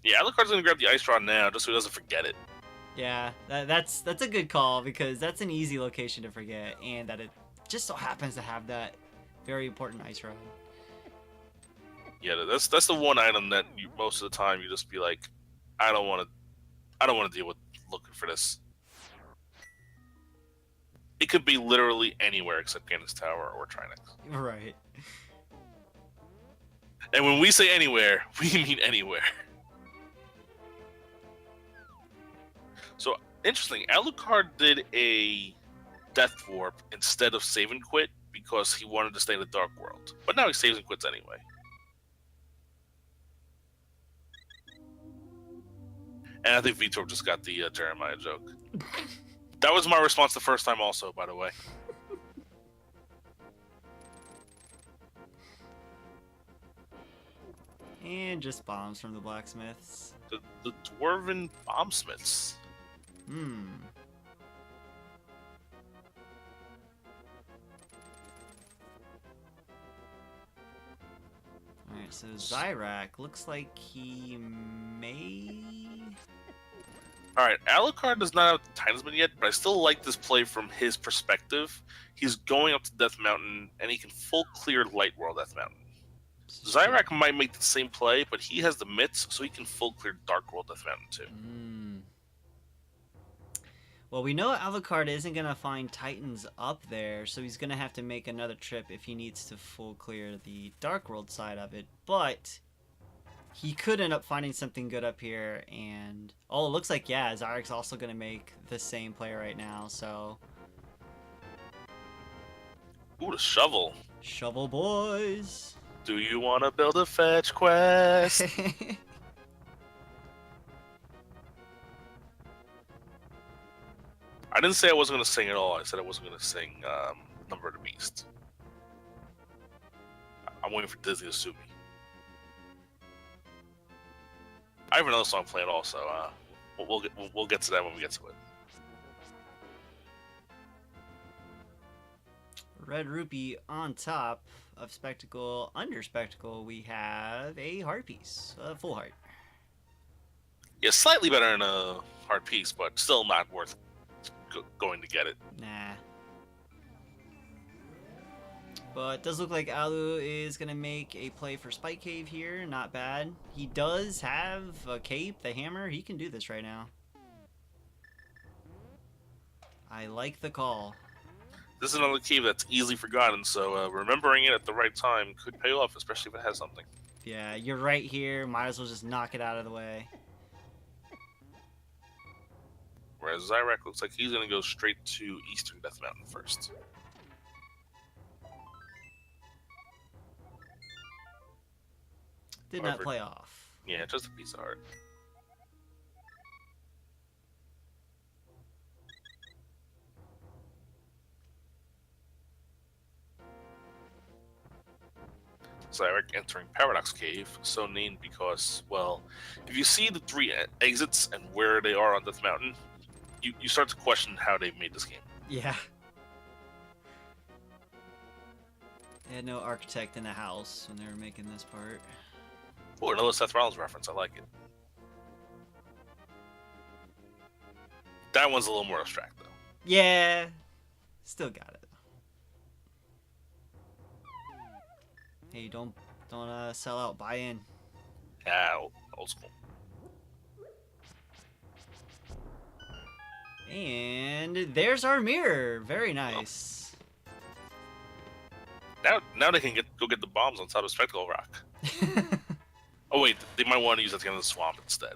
Yeah, Alucard's going to grab the Ice Rod now, just so he doesn't forget it. Yeah, that's a good call, because that's an easy location to forget, and that it just so happens to have that very important Ice Rod. Yeah, that's the one item that most of the time you just be like, I don't want to deal with looking for this. It could be literally anywhere except Ganon's Tower or Trinix. Right. And when we say anywhere, we mean anywhere. So, interesting. Alucard did a Death Warp instead of save and quit because he wanted to stay in the Dark World. But now he saves and quits anyway. And I think Vitor just got the Jeremiah joke. That was my response the first time also, by the way. And just bombs from the blacksmiths. The dwarven bombsmiths. Hmm. Alright, so Xyrak looks like he may... Alright, Alucard does not have the talisman yet, but I still like this play from his perspective. He's going up to Death Mountain, and he can full clear Light World Death Mountain. Xyrak might make the same play, but he has the mitts, so he can full clear Dark World Death Mountain too. Well, we know Alucard isn't going to find Titans up there, so he's going to have to make another trip if he needs to full clear the Dark World side of it. But he could end up finding something good up here, and... Oh, it looks like, yeah, Xyrak's also going to make the same play right now, so... Ooh, the shovel. Shovel boys! Do you want to build a fetch quest? I didn't say I wasn't going to sing at all. I said I wasn't going to sing Number of the Beast. I'm waiting for Disney to sue me. I have another song playing also. We'll get to that when we get to it. Red Rupee on top of Spectacle. Under Spectacle, we have a heart piece. A full heart. Yeah, slightly better than a hard piece, but still not worth going to get it. Nah. But it does look like Alu is going to make a play for Spike Cave here. Not bad. He does have a cape, the hammer. He can do this right now. I like the call. This is another cave that's easily forgotten, so remembering it at the right time could pay off, especially if it has something. Yeah, you're right here. Might as well just knock it out of the way. Whereas Xyrak looks like he's going to go straight to Eastern Death Mountain first. Did not play off. Yeah, just a piece of heart. Xyrak entering Paradox Cave, so named because, well, if you see the three exits and where they are on Death Mountain, you start to question how they made this game. Yeah. They had no architect in the house when they were making this part. Oh, another Seth Rollins reference. I like it. That one's a little more abstract, though. Yeah. Still got it. Hey, don't sell out. Buy in. Yeah, old school. And there's our mirror. Very nice. Now they can go get the bombs on top of Spectacle Rock. Oh wait, they might want to use that at the end of the swamp instead.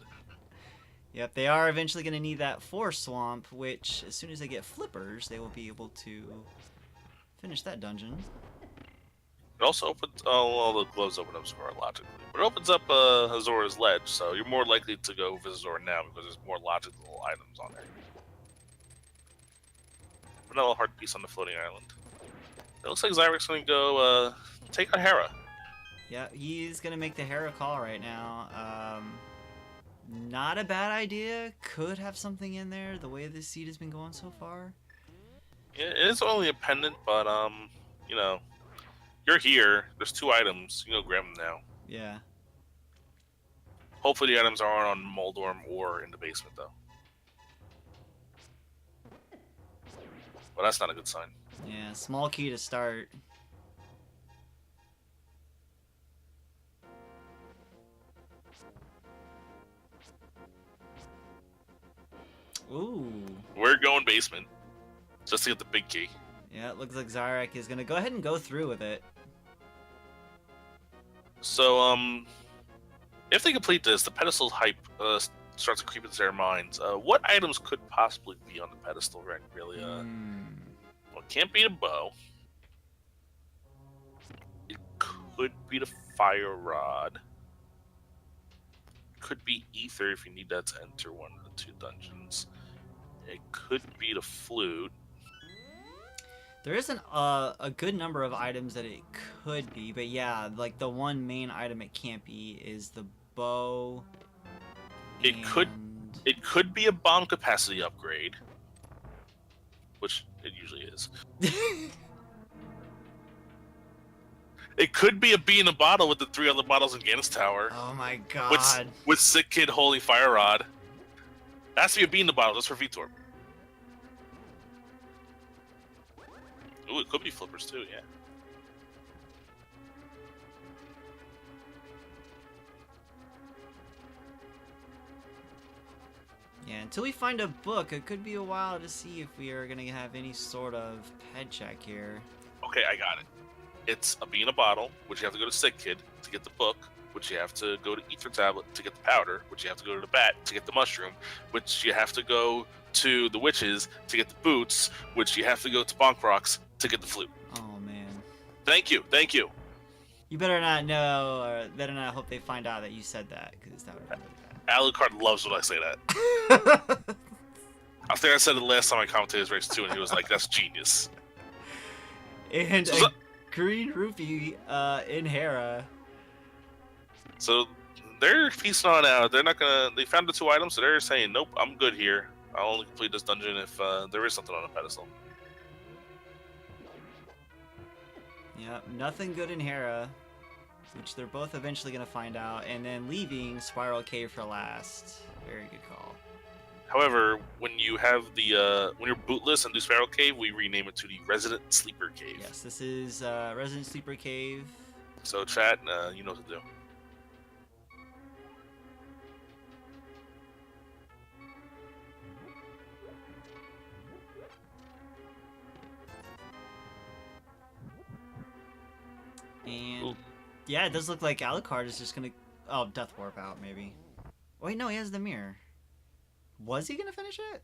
Yep, they are eventually going to need that for swamp, which as soon as they get flippers, they will be able to finish that dungeon. It also opens all the gloves open up Zora logically, but it opens up Zora's ledge, so you're more likely to go visit Zora now because there's more logical items on there. Another hard piece on the floating island. It looks like Xyrak's going to go take on Hera. Yeah, he's going to make the Hera call right now. Not a bad idea. Could have something in there, the way this seed has been going so far. Yeah, it is only a pendant, but, you know, you're here. There's 2 items. You can go grab them now. Yeah. Hopefully the items aren't on Moldorm or in the basement, though. Well, that's not a good sign. Yeah, small key to start. Ooh. We're going basement. Just to get the big key. Yeah, it looks like Xyrak is going to go ahead and go through with it. So, if they complete this, the pedestal hype starts to creep into their minds. What items could possibly be on the pedestal, right? Really? Well, it can't be the bow. It could be the fire rod. It could be ether if you need that to enter one of the 2 dungeons. It could be the flute. There isn't a good number of items that it could be, but yeah, like the one main item it can't be is the bow. It could be a bomb capacity upgrade, which it usually is. It could be a bee in a bottle with the 3 other bottles in Gannis Tower. Oh my god. With Sick Kid holding Fire Rod. That has to be a bee in the bottle. That's for Vitor. Ooh, it could be flippers too, yeah. Yeah, until we find a book, it could be a while to see if we are going to have any sort of head check here. Okay, I got it. It's a bee in a bottle, which you have to go to Sick Kid to get the book, which you have to go to Ether Tablet to get the powder, which you have to go to the Bat to get the mushroom, which you have to go to the Witches to get the boots, which you have to go to Bonk Rocks to get the flute. Oh, man. Thank you, thank you. You better not know, or better not hope they find out that you said that, because that would be really Alucard loves when I say that. bad. I think I said it last time I commentated his race too, and he was like, that's genius. And So- a green rupee in Hera. So they're piecing on out. They're not gonna. They found the 2 items, so they're saying, "Nope, I'm good here. I'll only complete this dungeon if there is something on the pedestal." Yep, nothing good in Hera, which they're both eventually going to find out, and then leaving Spiral Cave for last. Very good call. However, when you have the when you're bootless and do Spiral Cave, we rename it to the Resident Sleeper Cave. Yes, this is Resident Sleeper Cave. So chat, you know what to do. And Ooh. yeah, it does look like Alucard is just gonna Death Warp out maybe. Wait, no, he has the mirror. Was he gonna finish it?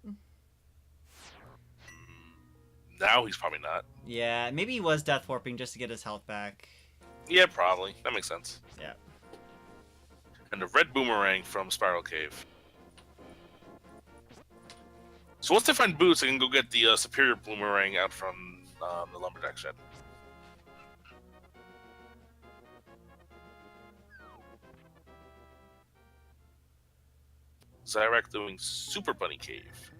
Now he's probably not. Yeah, maybe he was Death Warping just to get his health back. Yeah, probably. That makes sense. Yeah. And the red boomerang from Spiral Cave. So once they find boots, they can go get the superior boomerang out from the lumberjack shed. Xyrak doing Super Bunny Cave.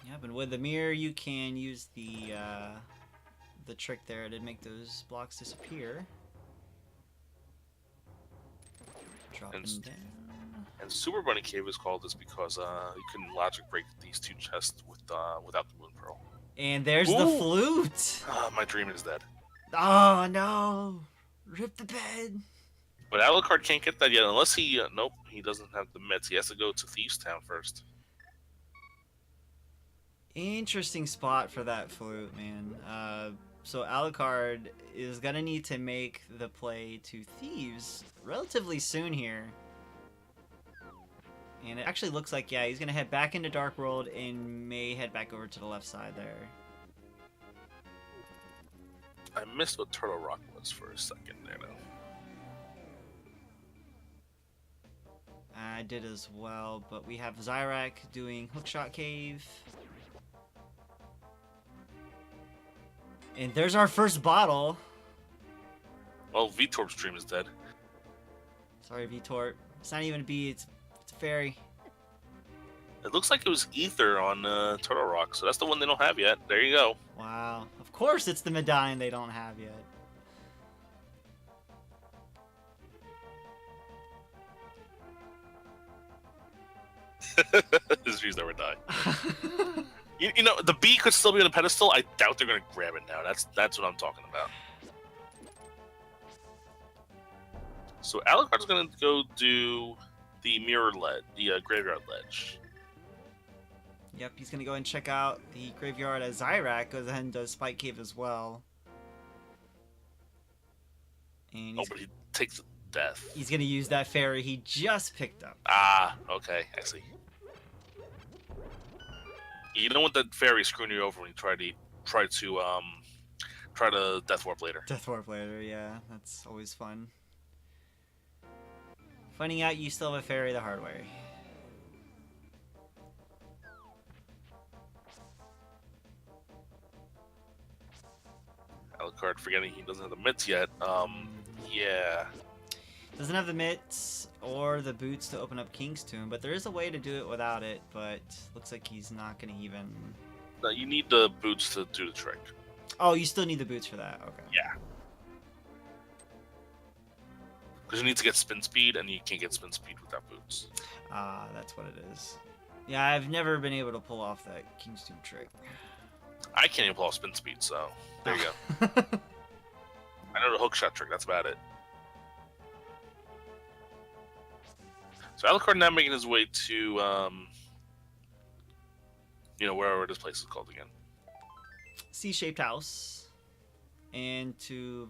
Yep, and with the mirror you can use the trick there to make those blocks disappear. Dropping And- down. And Super Bunny Cave is called this because you can logic break these 2 chests without the Moon Pearl. And there's the Ooh. flute! My dream is dead. Oh no! Rip the bed! But Alucard can't get that yet unless he... nope, he doesn't have the meds. He has to go to Thieves Town first. Interesting spot for that flute, man. So Alucard is gonna need to make the play to Thieves relatively soon here. And it actually looks like, yeah, he's gonna head back into Dark World and may head back over to the left side there. I missed what Turtle Rock was for a second there, though. I did as well, but we have Xyrak doing Hookshot Cave. And there's our first bottle. Well, Vitorp's dream is dead. Sorry, Vitorp. It's not even a bee, it's a fairy. It looks like it was Ether on Turtle Rock, so that's the one they don't have yet. There you go. Wow. Of course it's the medallion they don't have yet. His dreams never die. You know, the bee could still be on the pedestal. I doubt they're going to grab it now. That's what I'm talking about. So Alucard's going to go do the mirror ledge, the graveyard ledge. Yep, he's gonna go and check out the graveyard as Xyrak goes ahead and does Spike Cave as well. And Oh, but he takes death. he's gonna use that fairy he just picked up. Ah, okay, I see. You don't want that fairy screwing you over when you try to death warp later. Death Warp later, yeah, that's always fun. Finding out you still have a fairy the hard way. Alucard, forgetting he doesn't have the mitts yet. Yeah. Doesn't have the mitts or the boots to open up King's Tomb, but there is a way to do it without it, but looks like he's not going to even... No, you need the boots to do the trick. Oh, you still need the boots for that. Okay. Yeah. Because you need to get spin speed, and you can't get spin speed without boots. Ah, that's what it is. Yeah, I've never been able to pull off that King's Tomb trick. I can't even pull off spin speed, so there you go. I know the hook shot trick, that's about it. So Alucard now making his way to, you know, wherever this place is called again. C-shaped house. And to,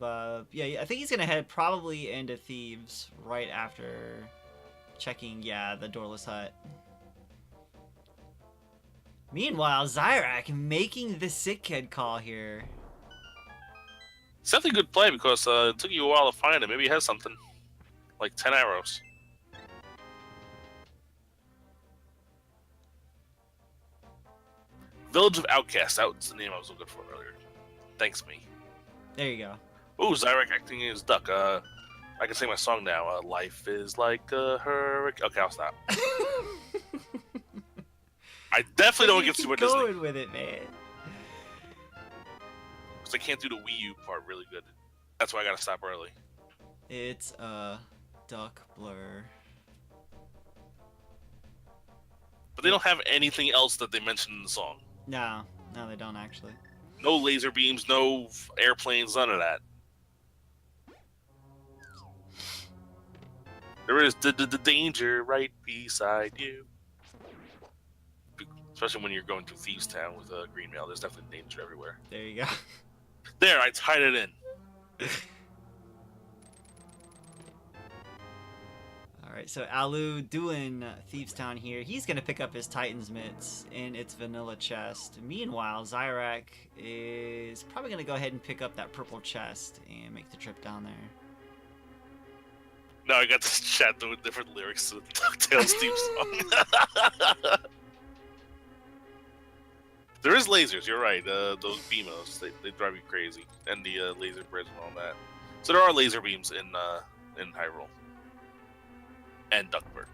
yeah, I think he's going to head probably into Thieves right after checking, yeah, the doorless hut. Meanwhile, Xyrak making the sick kid call here. It's definitely a good play because it took you a while to find it. Maybe he has something. Like 10 arrows. Village of Outcasts. That was the name I was looking for earlier. Thanks, me. There you go. Ooh, Xyrak acting as duck. I can sing my song now. Life is like a hurricane. Okay, I'll stop. I definitely don't get super Disney. Going with it, man. Because I can't do the Wii U part really good. That's why I gotta stop early. It's a duck blur. But they don't have anything else that they mentioned in the song. No, they don't actually. No laser beams, no airplanes, none of that. There is the danger right beside you. Especially when you're going through Thieves Town with a green mail, there's definitely danger everywhere. There you go. There, I tied it in. Alright, so Alu doing Thieves Town here. He's going to pick up his Titan's mitts in its vanilla chest. Meanwhile, Xyrak is probably going to go ahead and pick up that purple chest and make the trip down there. Now I got this chat doing different lyrics to the DuckTales theme song. There is lasers, you're right. Those beamos, they drive you crazy. And the laser bridge and all that. So there are laser beams in Hyrule. And Duckburg.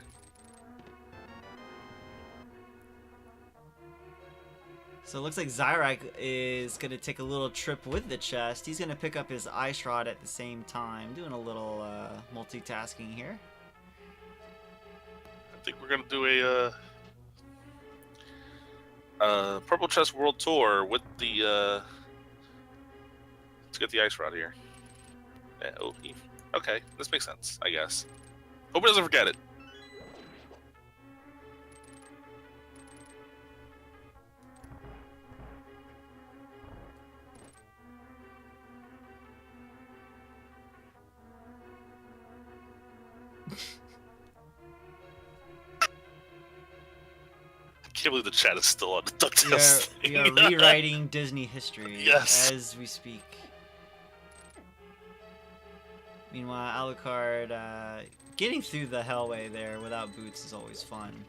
So it looks like Xyrak is going to take a little trip with the chest. He's going to pick up his ice rod at the same time, doing a little multitasking here. I think we're going to do a Purple Chest World Tour with the let's get the ice rod here. Okay, this makes sense, I guess. Hope he doesn't forget it. I can't believe the chat is still on the DuckTales thing. We are rewriting Disney history as we speak. Meanwhile, Alucard getting through the hellway there without boots is always fun.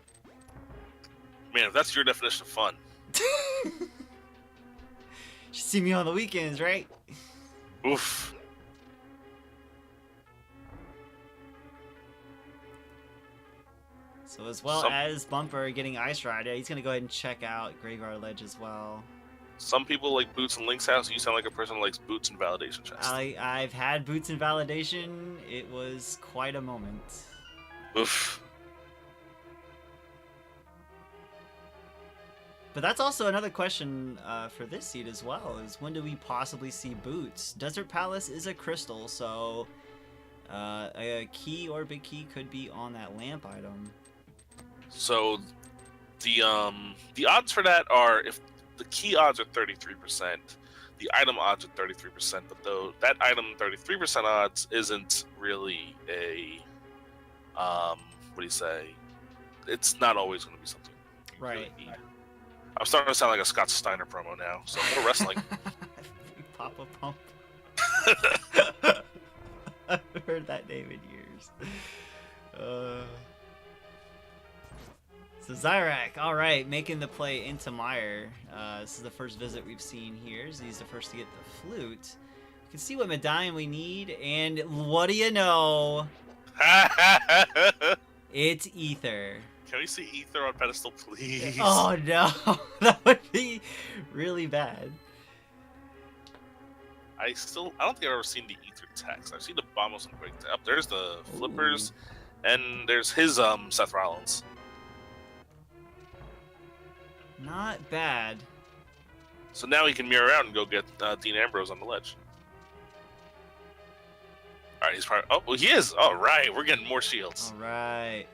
Man, if that's your definition of fun. You see me on the weekends, right? Oof. So as well as Bumper getting Ice Rider, he's going to go ahead and check out Graveyard Ledge as well. Some people like Boots in Link's house. You sound like a person who likes Boots in Validation Chest. I've had Boots in Validation. It was quite a moment. Oof. But that's also another question for this seed as well, is when do we possibly see Boots? Desert Palace is a crystal, so a key or big key could be on that lamp item. So the odds for that are, if the key odds are 33%, the item odds are 33%, but though that item 33% odds isn't really a what do you say? It's not always going to be something you right. really need. I'm starting to sound like a Scott Steiner promo now. So more wrestling. Papa Pump. I've heard that name in years. So Xyrak, all right, making the play into Mire. This is the first visit we've seen here. So he's the first to get the flute. You can see what medallion we need, and what do you know? It's Ether. Can we see Ether on pedestal, please? Oh no, that would be really bad. I don't think I've ever seen the Ether text. I've seen the Bombos and Quick Tap. There's the Flippers, and there's his Seth Rollins. Not bad. So now he can mirror out and go get Dean Ambrose on the ledge. All right, he's probably. Oh, well, he is. All right, we're getting more shields. All right.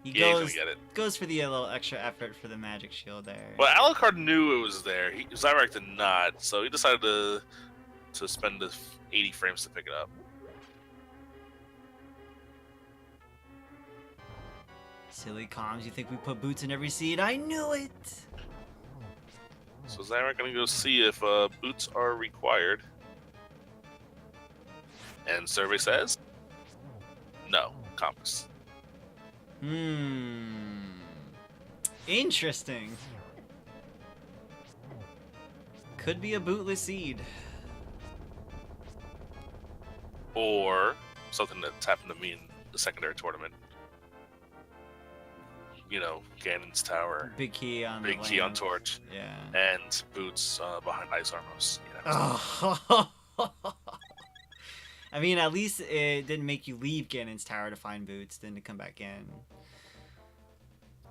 He Yeah, he's gonna get it. goes for the little extra effort for the magic shield there. Well, Alucard knew it was there. Xyrak did not, so he decided to spend the 80 frames to pick it up. Silly comms, you think we put boots in every seed? I knew it! So Xyrak gonna go see if boots are required. And survey says no. Compass. Interesting. Could be a bootless seed. Or something that's happened to me in the secondary tournament. You know, Ganon's Tower. Big key on Big key on Torch. Yeah. And boots behind Ice Armos. You know, I mean, at least it didn't make you leave Ganon's Tower to find boots, then to come back in.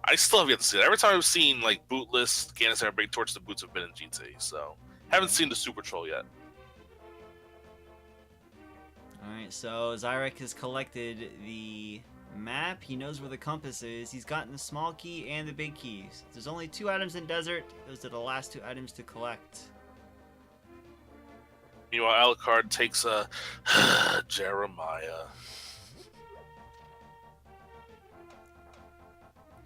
I still have yet to see it. Every time I've seen like bootless Ganon's Tower, Big Torch, the boots have been in GT. So haven't seen the Super Troll yet. Alright, so Xyrak has collected the map. He knows where the compass is. He's gotten the small key and the big keys. There's only 2 items in Desert. Those are the last 2 items to collect. Meanwhile, Alucard takes Jeremiah.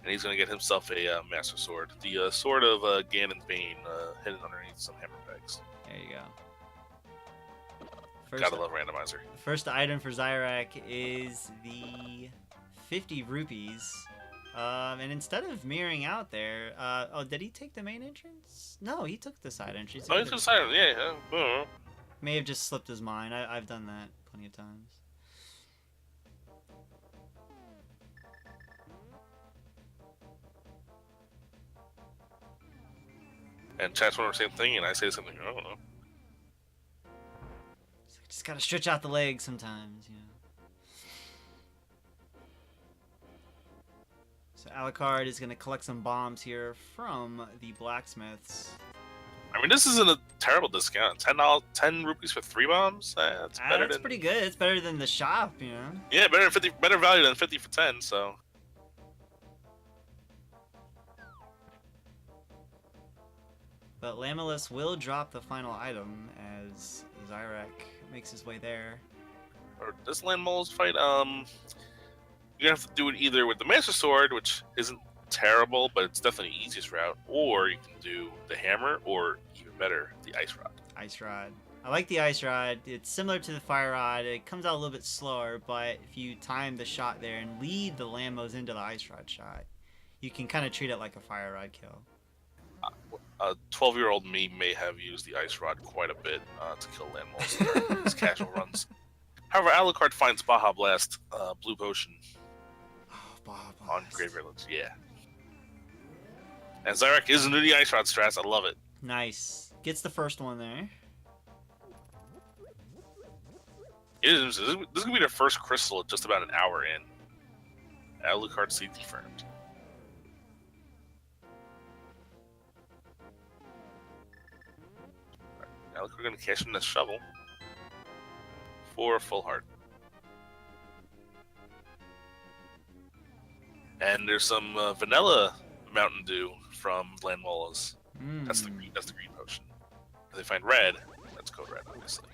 And he's going to get himself a Master Sword. The Sword of Ganon's Bane hidden underneath some hammer pegs. There you go. Gotta love Randomizer. First item for Xyrak is the 50 rupees. And instead of mirroring out there, oh, did he take the main entrance? No, he took the side entrance. Oh, he took the side entrance, yeah. May have just slipped his mind. I've done that plenty of times. And chat's one the same thing, and I say something, I don't know. Just gotta stretch out the legs sometimes, you know. So Alucard is gonna collect some bombs here from the blacksmiths. I mean, this isn't a terrible discount. $10 rupees for 3 bombs. That's better. That's pretty good. It's better than the shop, you know. Yeah, better value than 50 for 10. So. But Lamulus will drop the final item as Xyrak makes his way there. Or this Landmole's fight, you have to do it either with the Master Sword, which isn't terrible, but it's definitely the easiest route, or you can do the hammer, or even better, the Ice Rod. Ice Rod. I like the Ice Rod. It's similar to the Fire Rod. It comes out a little bit slower, but if you time the shot there and lead the Lambos into the Ice Rod shot, you can kind of treat it like a Fire Rod kill. A 12-year-old me may have used the Ice Rod quite a bit to kill Landmoles in his casual runs. However, Alucard finds Baja Blast Blue Potion on Graveyard List. Yeah. And Xyrak is into the Ice Rod strats. I love it. Nice. Gets the first one there. This is going to be their first crystal just about an hour in. Alucard seed confirmed. Alucard going to cash in this shovel for a full heart. And there's some vanilla Mountain Dew from Landmola's. That's the green potion. If they find red, that's code red, obviously.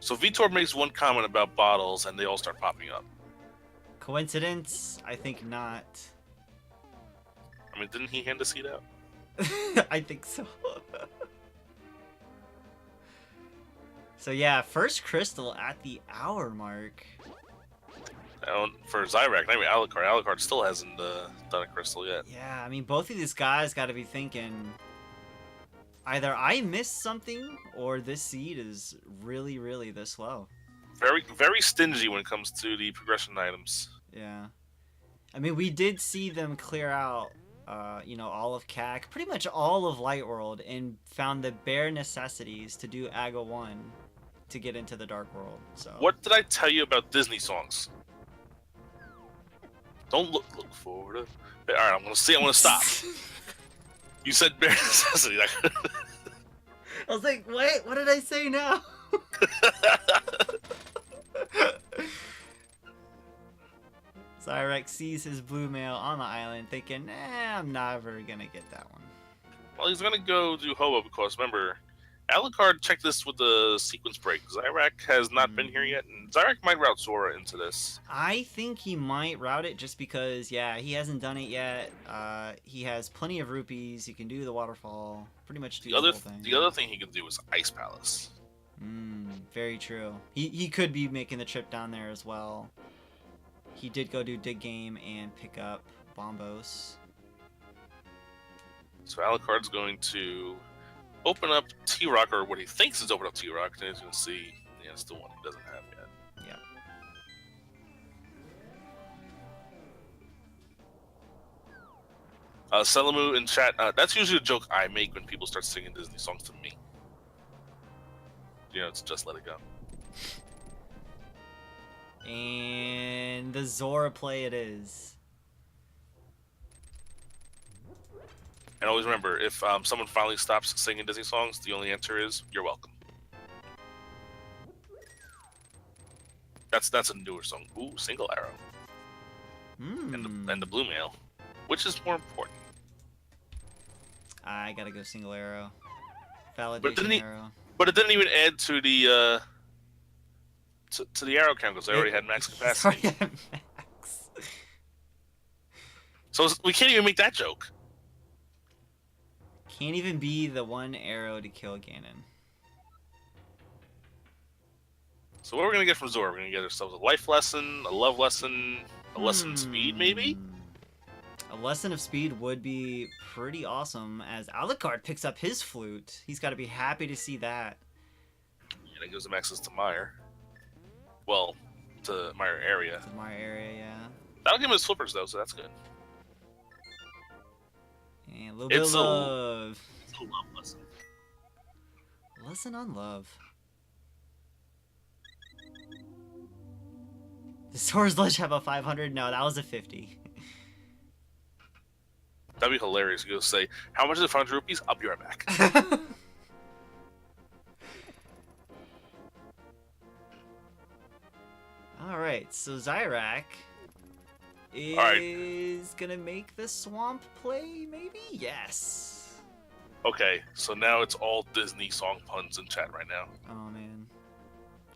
So Vitor makes one comment about bottles, and they all start popping up. Coincidence? I think not. I mean, didn't he hand the seed out? I think so. So yeah, first crystal at the hour mark. For Xyrak, I mean Alucard. Alucard still hasn't done a crystal yet. Yeah, I mean both of these guys got to be thinking, Either I missed something, or this seed is really, really this low. Very, very stingy when it comes to the progression items. Yeah. I mean, we did see them clear out, you know, all of CAC, pretty much all of Light World, and found the bare necessities to do AGA 1 to get into the Dark World. So. What did I tell you about Disney songs? Don't look forward. All right, I'm gonna stop. You said bare necessity. I was like, wait, what did I say now? Xyrak sees his blue male on the island, thinking, I'm never gonna get that one. Well, he's gonna go do Hobo because remember, Alucard checked this with the sequence break. Xyrak has not been here yet, and Xyrak might route Sora into this. I think he might route it just because, yeah, he hasn't done it yet. He has plenty of rupees. He can do the waterfall. Pretty much do the whole thing. The other thing he can do is Ice Palace. Very true. He could be making the trip down there as well. He did go do Dig Game and pick up Bombos. So Alucard's going to open up T-Rock, or what he thinks is open up T-Rock, and he's going to see, yeah, it's the one he doesn't have yet. Yeah. Selamu in chat, that's usually a joke I make when people start singing Disney songs to me. You know, it's just let it go. And the Zora play it is. And always remember, if someone finally stops singing Disney songs, the only answer is, you're welcome. That's a newer song. Ooh, Single Arrow. And the Blue Mail. Which is more important? I gotta go Single Arrow. Validation Arrow. But it didn't even add to the to the arrow count because I already had max capacity. Max. So we can't even make that joke. Can't even be the one arrow to kill Ganon. So what we're gonna get from Zora? We're gonna get ourselves a life lesson, a love lesson, a lesson in speed, maybe. A lesson of speed would be pretty awesome as Alucard picks up his flute. He's got to be happy to see that. Yeah, that gives him access to Mire. Well, to Mire area. To Mire area, yeah. That'll give him his flippers though, so that's good. And a little bit of love. It's a love lesson. Lesson on love. Does Sora's Ledge have a 500? No, that was a 50. That'd be hilarious. You go say, how much is it? 500 rupees? I'll be right back. Alright, so Xyrak is gonna make the swamp play, maybe? Yes. Okay, so now it's all Disney song puns in chat right now. Oh man.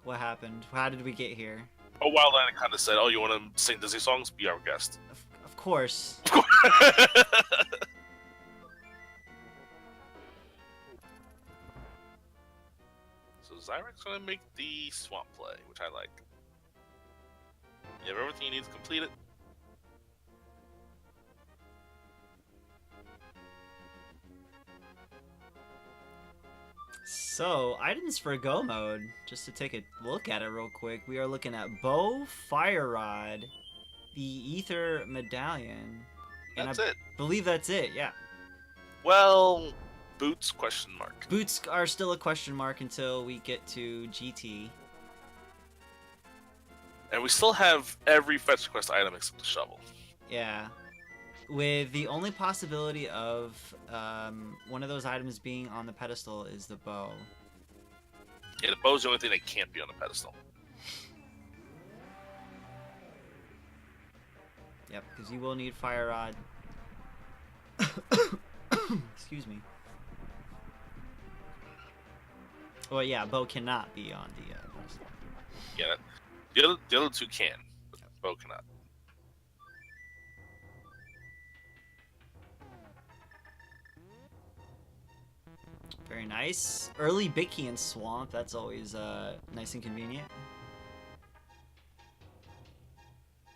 What happened? How did we get here? Oh, Wildland kind of said, oh, you want to sing Disney songs? Be our guest. Of course. So Xyrak's going to make the swamp play, which I like. You have everything you need to complete it. So, items for Go mode, just to take a look at it real quick, we are looking at Bow, Fire Rod, the Ether Medallion, and That's I it. believe that's it, yeah. Well, boots, question mark. Boots are still a question mark until we get to GT. And we still have every fetch quest item except the shovel. Yeah. With the only possibility of one of those items being on the pedestal is the bow. Yeah, the bow's the only thing that can't be on the pedestal. Yep, because you will need Fire Rod. Excuse me. Well, yeah, bow cannot be on the pedestal. Yeah, the other two can, but bow cannot. Very nice. Early Bicky and Swamp, that's always nice and convenient.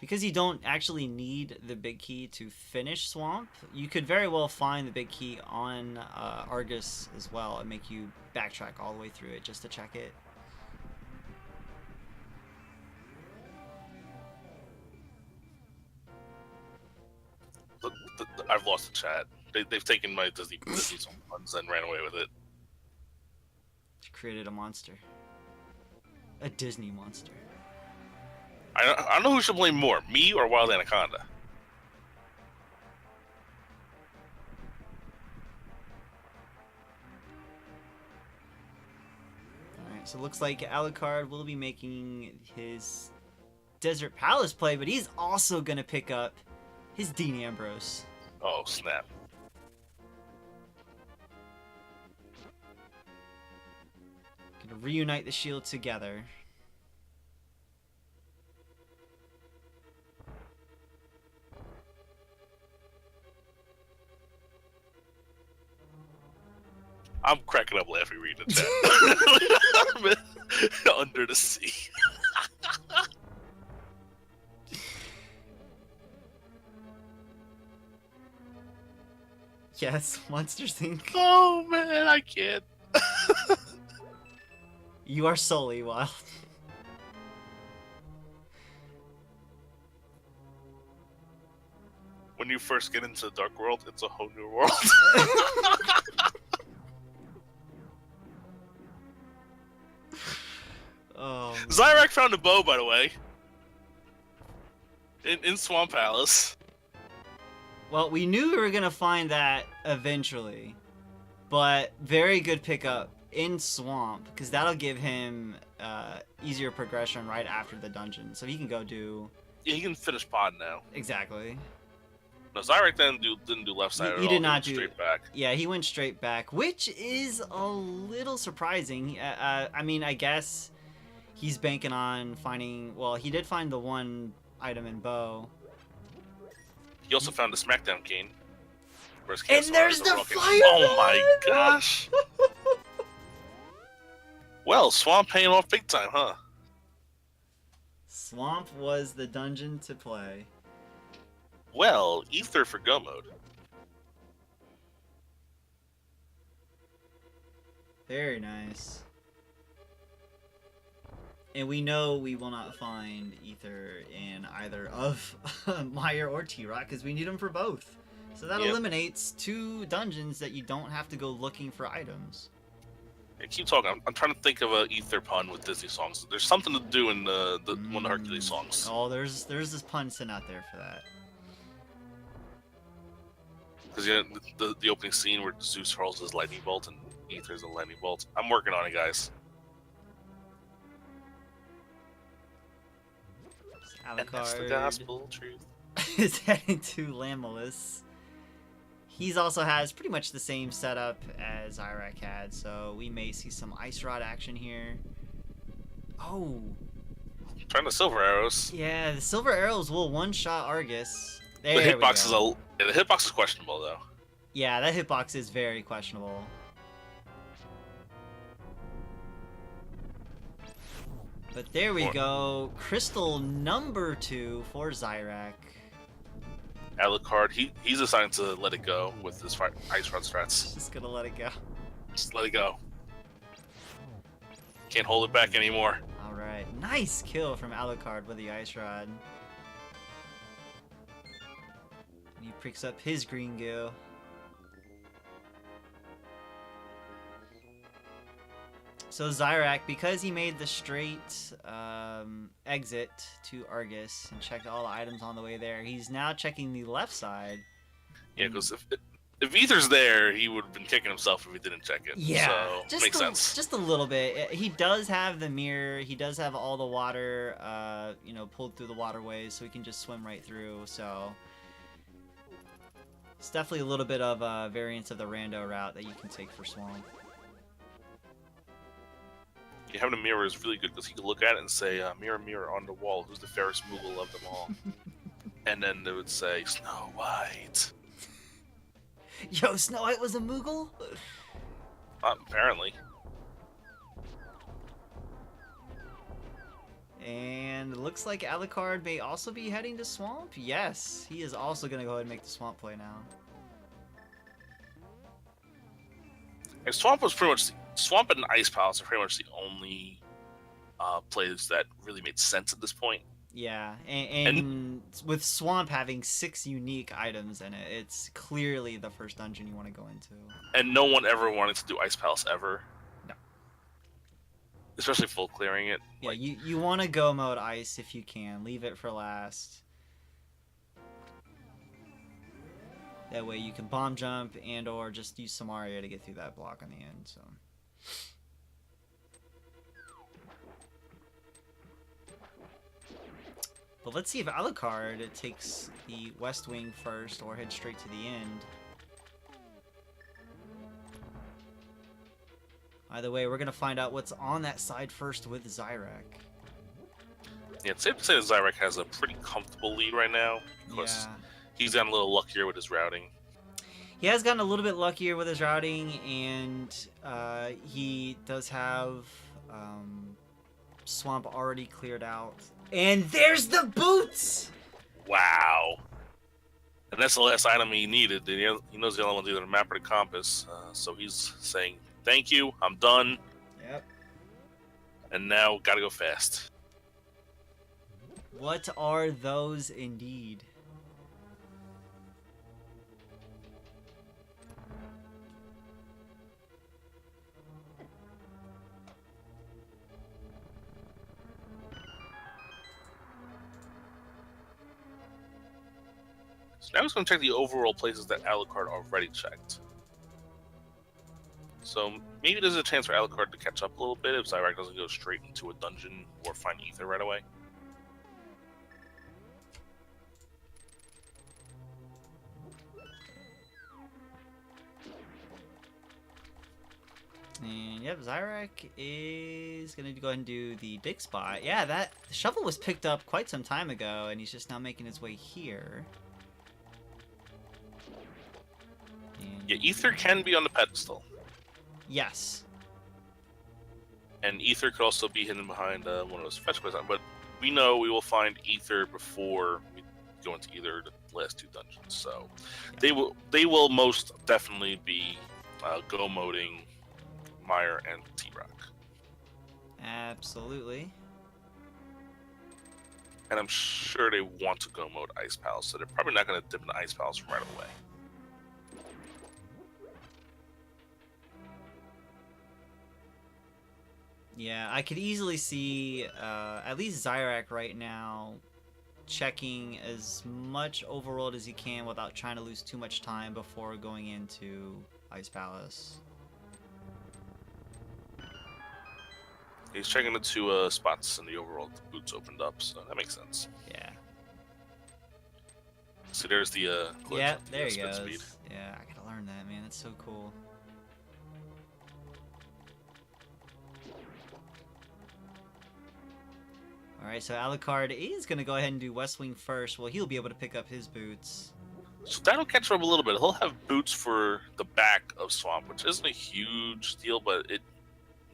Because you don't actually need the big key to finish Swamp, you could very well find the big key on Argus as well and make you backtrack all the way through it just to check it. I've lost the chat. They've taken my Disney songs and ran away with it. You created a monster. A Disney monster. I don't know who should blame more, me or Wild Anaconda. Alright, so it looks like Alucard will be making his Desert Palace play, but he's also going to pick up his Dean Ambrose. Oh, snap. Gonna reunite the shield together. I'm cracking up laughing reading the chat. Under the sea. Yes, Monsters Inc. Oh man, I can't. You are solely wild. When you first get into the Dark World, it's a whole new world. Oh. Xyrak found a bow, by the way. In Swamp Palace. Well, we knew we were gonna find that eventually, but very good pickup in Swamp, because that'll give him easier progression right after the dungeon, so he can go do... Yeah, he can finish pod now. Exactly. No, Xyrak didn't do left side at all. He did not went do... straight back. Yeah, he went straight back, which is a little surprising. I mean, I guess he's banking on finding... Well, he did find the one item in Bow. He also found the Smackdown cane. And there's the fire! Oh my gosh! Well, Swamp paying off big time, huh? Swamp was the dungeon to play. Well, Ether for Go mode. Very nice. And we know we will not find Ether in either of Meyer or Xyrak, because we need them for both. So that eliminates 2 dungeons that you don't have to go looking for items. Hey, keep talking. I'm trying to think of an Ether pun with Disney songs. There's something to do in one of the Hercules songs. Oh, there's this pun sitting out there for that. Because the opening scene where Zeus hurls his lightning bolt and Ether's a lightning bolt. I'm working on it, guys. Alucard And that's the gospel truth. is heading to Lamulus. He's also has pretty much the same setup as Xyrak had, so we may see some Ice Rod action here. Oh. Trying the silver arrows. Yeah, the silver arrows will one-shot Argus. The hitbox is questionable though. Yeah, that hitbox is very questionable. But there we go. Crystal number 2 for Xyrak. Alucard, he's assigned to let it go with his Ice Rod strats. Just gonna let it go. Just let it go. Can't hold it back anymore. Alright, nice kill from Alucard with the Ice Rod. And he picks up his green goo. So Xyrak, because he made the straight exit to Argus and checked all the items on the way there, he's now checking the left side. Yeah, because if Ether's there, he would have been kicking himself if he didn't check it. Yeah, so, makes sense. Just a little bit. He does have the mirror. He does have all the water, pulled through the waterways, so he can just swim right through. So it's definitely a little bit of a variance of the rando route that you can take for Swamp. Yeah, having a mirror is really good because he could look at it and say, mirror, mirror on the wall, who's the fairest Moogle of them all? And then they would say, Snow White. Yo, Snow White was a Moogle? Apparently. And it looks like Alucard may also be heading to Swamp. Yes, he is also going to go ahead and make the Swamp play now. And Swamp was pretty much Swamp and Ice Palace are pretty much the only plays that really made sense at this point. Yeah, and with Swamp having 6 unique items in it, it's clearly the first dungeon you want to go into. And no one ever wanted to do Ice Palace ever. No. Especially full clearing it. Yeah, you want to go mode Ice if you can. Leave it for last. That way you can bomb jump and or just use some Aria to get through that block on the end. So. But let's see if Alucard takes the West Wing first or heads straight to the end. Either way, we're going to find out what's on that side first with Xyrak. Yeah, it's safe to say that Xyrak has a pretty comfortable lead right now. Because he's gotten a little luckier with his routing. He has gotten a little bit luckier with his routing, and he does have Swamp already cleared out. And there's the boots! Wow. And that's the last item he needed. He knows the only one's either the map or the compass. So he's saying, thank you, I'm done. Yep. And now, gotta go fast. What are those indeed? So now he's going to check the overall places that Alucard already checked. So maybe there's a chance for Alucard to catch up a little bit if Xyrak doesn't go straight into a dungeon or find Ether right away. And yep, Xyrak is going to go ahead and do the dig spot. Yeah, the shovel was picked up quite some time ago, and he's just now making his way here. Yeah, Ether can be on the pedestal. Yes. And Ether could also be hidden behind one of those fetch quests. But we know we will find Ether before we go into either the last 2 dungeons. So yeah. They will most definitely be go moding Meyer and Xyrak. Absolutely. And I'm sure they want to go mode Ice Palace, so they're probably not going to dip into Ice Palace right away. Yeah, I could easily see at least Xyrak right now checking as much overworld as he can without trying to lose too much time before going into Ice Palace. He's checking the 2 spots in the overworld the boots opened up, so that makes sense. Yeah. So there's the glitch. Yeah, there he goes. Speed. Yeah, I gotta learn that, man. That's so cool. Alright, so Alucard is going to go ahead and do West Wing first. Well, he'll be able to pick up his boots. So that'll catch him up a little bit. He'll have boots for the back of Swamp, which isn't a huge deal, but it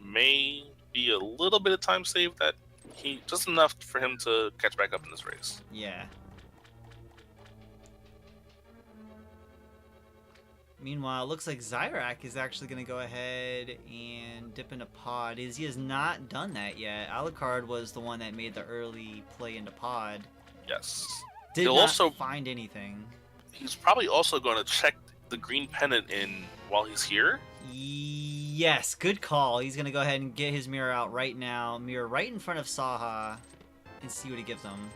may be a little bit of time saved that just enough for him to catch back up in this race. Yeah. Meanwhile, it looks like Xyrak is actually going to go ahead and dip into Pod. He has not done that yet. Alucard was the one that made the early play into Pod. Yes. Did not also find anything. He's probably also going to check the green pennant in while he's here. Yes, good call. He's going to go ahead and get his mirror out right now. Mirror right in front of Saha and see what he gives him.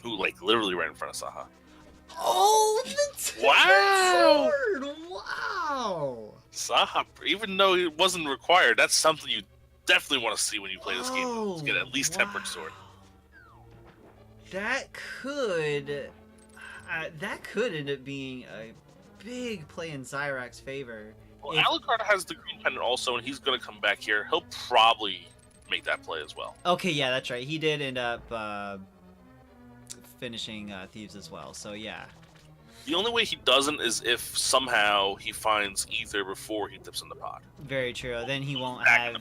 Ooh, like literally right in front of Saha. Oh, the wow! Sword! Wow! Saha, even though it wasn't required, that's something you definitely want to see when you play this game. To get at least Tempered Sword. That could end up being a big play in Xyrak's favor. Well, Alucard has the green pennant also, and he's going to come back here. He'll probably make that play as well. Okay, yeah, that's right. He did end up finishing Thieves as well, so yeah. The only way he doesn't is if somehow he finds Ether before he dips in the pod. Very true. Then he won't have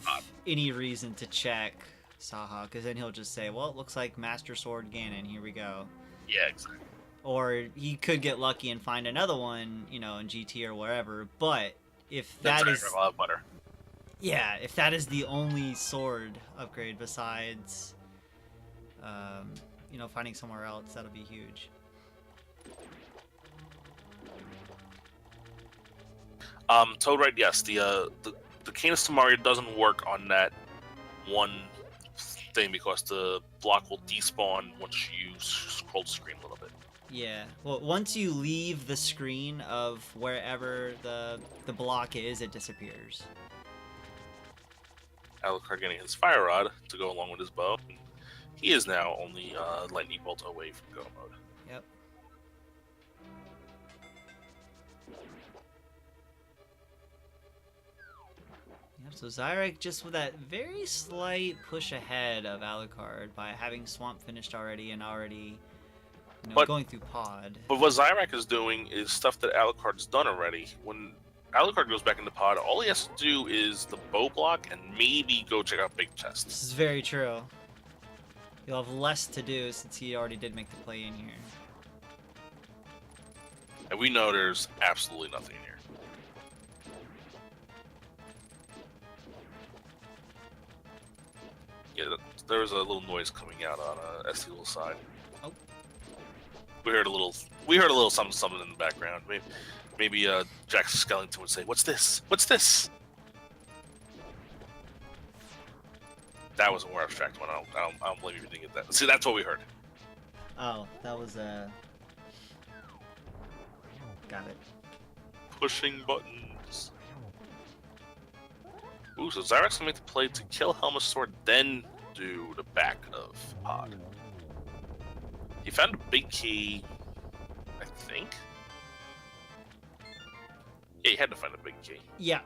any reason to check Saha, because then he'll just say, well, it looks like Master Sword Ganon, here we go. Yeah, exactly. Or he could get lucky and find another one, you know, in GT or wherever, but if That's that is... a lot of butter. Yeah, if that is the only sword upgrade besides, you know, finding somewhere else, that'll be huge. Toad, right? Yes, the Canis Tamaria doesn't work on that one thing because the block will despawn once you scroll the screen a little bit. Yeah. Well, once you leave the screen of wherever the block is, it disappears. Alucard getting his Fire Rod to go along with his bow. He is now only Lightning Bolt away from go mode. Yep. Yep, so Xyrak just with that very slight push ahead of Alucard by having Swamp finished already and already, you know, going through Pod. But what Xyrak is doing is stuff that Alucard's done already. When Alucard goes back into Pod, all he has to do is the bow block and maybe go check out Big Chest. This is very true. You'll have less to do since he already did make the play in here. And we know there's absolutely nothing in here. Yeah, there was a little noise coming out on STL's side. Oh. We heard a little something in the background. Maybe Jack Skellington would say, "What's this? What's this?" That was a more abstract one. I don't blame you for thinking that. See, that's what we heard. Oh, that was got it. Pushing buttons. Ooh, so Xyrak's gonna make the play to kill Helma's sword, then do the back of Pod. He found a big key, I think. Yeah, he had to find a big key. Yeah.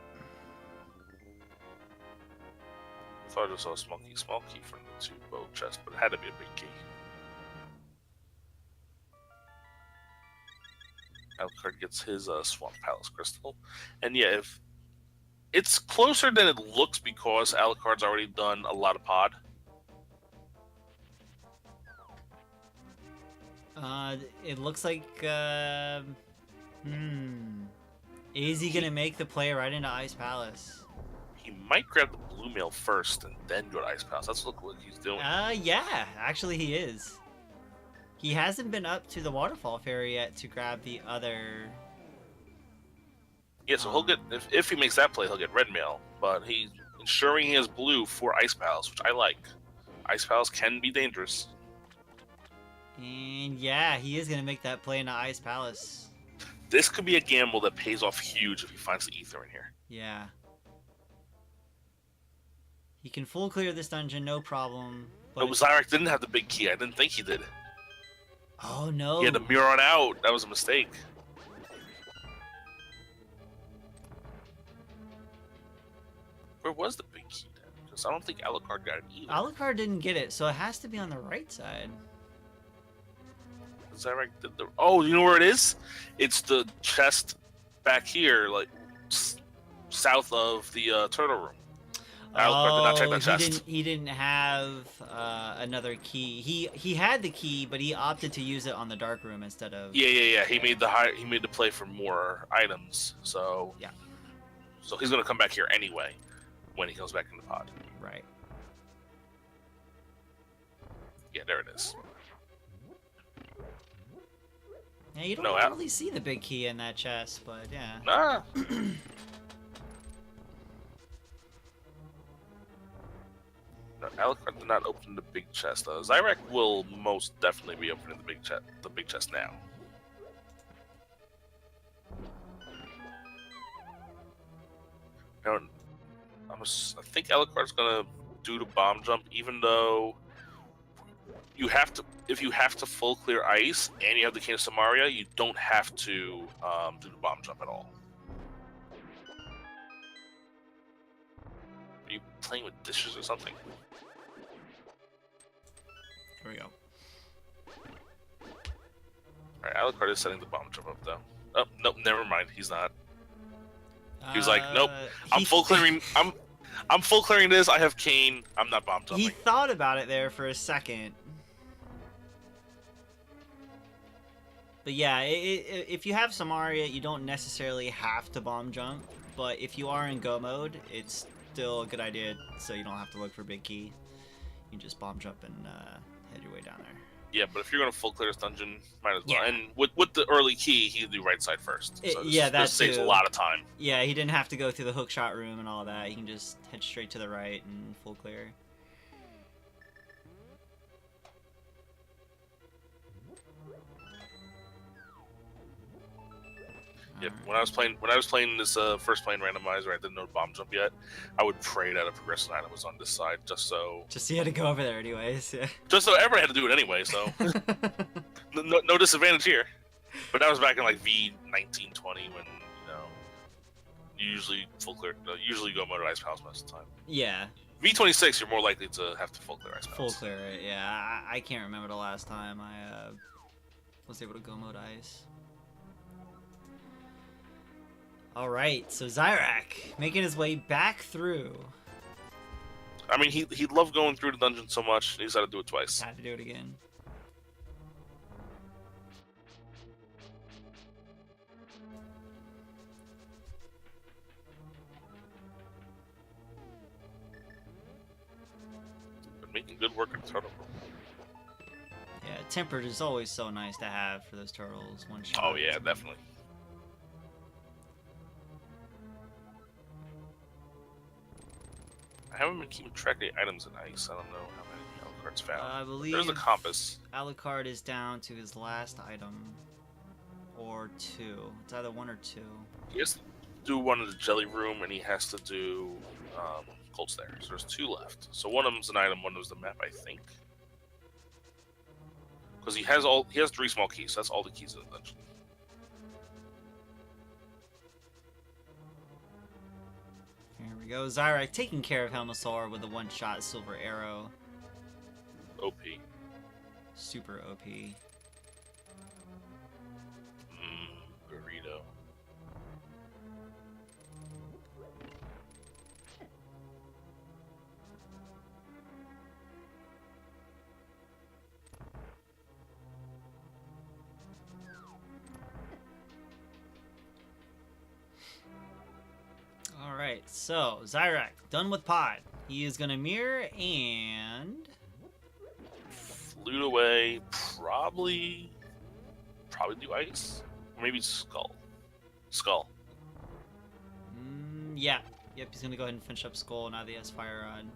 I thought I just saw a small key from the two bow chests, but it had to be a big key. Alucard gets his Swamp Palace Crystal. And yeah, if it's closer than it looks because Alucard's already done a lot of Pod. It looks like, is he gonna make the play right into Ice Palace? He might grab the blue mail first and then go to Ice Palace. That's what he's doing. Yeah, actually he is. He hasn't been up to the Waterfall Fairy yet to grab the other... Yeah, so he'll get, if he makes that play, he'll get red mail, but he's ensuring he has blue for Ice Palace, which I like. Ice Palace can be dangerous. And yeah, he is going to make that play into Ice Palace. This could be a gamble that pays off huge if he finds the Ether in here. Yeah. He can full clear this dungeon, no problem. But Xyrak didn't have the big key. I didn't think he did. Oh, no. He had to mirror on out. That was a mistake. Where was the big key then? Because I don't think Alucard got it either. Alucard didn't get it, so it has to be on the right side. Xyrak did the... Oh, you know where it is? It's the chest back here, like south of the turtle room. Alucard did not check that chest. He didn't have another key. He had the key, but he opted to use it on the dark room instead of... Yeah. He made the play for more items. So yeah. So he's gonna come back here anyway when he goes back in the Pod. Right. Yeah, there it is. Yeah, you don't really see the big key in that chest, but yeah. Nah. No, Alucard did not open the big chest. Xyrak will most definitely be opening the big chest now. Now, I think Alucard's gonna do the bomb jump, even though you have to. If you have to full clear ice and you have the Cane of Samaria, you don't have to do the bomb jump at all. Are you playing with dishes or something? Here we go. Alright, Alucard is setting the bomb jump up though. Oh, nope, never mind. He's not. He was like, nope. I'm full clearing. I'm full clearing this. I have Kane. I'm not bomb jumping. He thought about it there for a second. But yeah, if you have Samaria, you don't necessarily have to bomb jump. But if you are in go mode, it's still a good idea so you don't have to look for big key. You just bomb jump and head your way down there. Yeah, but if you're going to full clear this dungeon, might as well. Yeah. And with the early key, he can do right side first. So that saves too. a lot of time. Yeah, he didn't have to go through the hook shot room and all that. He can just head straight to the right and full clear. Yeah, when I was playing this first playing randomizer, I didn't know bomb jump yet. I would pray that a progressive item was on this side, just so you had to go over there anyways. Yeah. Just so everybody had to do it anyway. So no disadvantage here. But that was back in like V1920 when you usually full clear, usually go mode ice palace most of the time. Yeah. V26, you're more likely to have to full clear ice palace. Full clear it. Yeah, I can't remember the last time I was able to go mode ice. Alright, so Xyrak making his way back through. I mean, he loved going through the dungeon so much, he decided to do it twice. Had to do it again. Been making good work in the turtle. Yeah, tempered is always so nice to have for those turtles. One shot. Oh yeah, definitely. I haven't been keeping track of the items in ice. I don't know how many Alucard's found. I believe there's the compass. Alucard is down to his last item. Or two. It's either one or two. He has to do one in the jelly room, and he has to do cold stare. So there's two left. So one of them's an item, one of them's the map, I think. Because he has 3 small keys. So that's all the keys in the dungeon. Here we go. Xyrak taking care of Helmasaur with a one-shot silver arrow. OP. Super OP. Burrito. Alright, so Xyrak, done with Pod. He is gonna mirror and Flute away, probably do ice. Or maybe skull. Skull. Yeah. Yep, he's gonna go ahead and finish up Skull now that he has Fire Rod.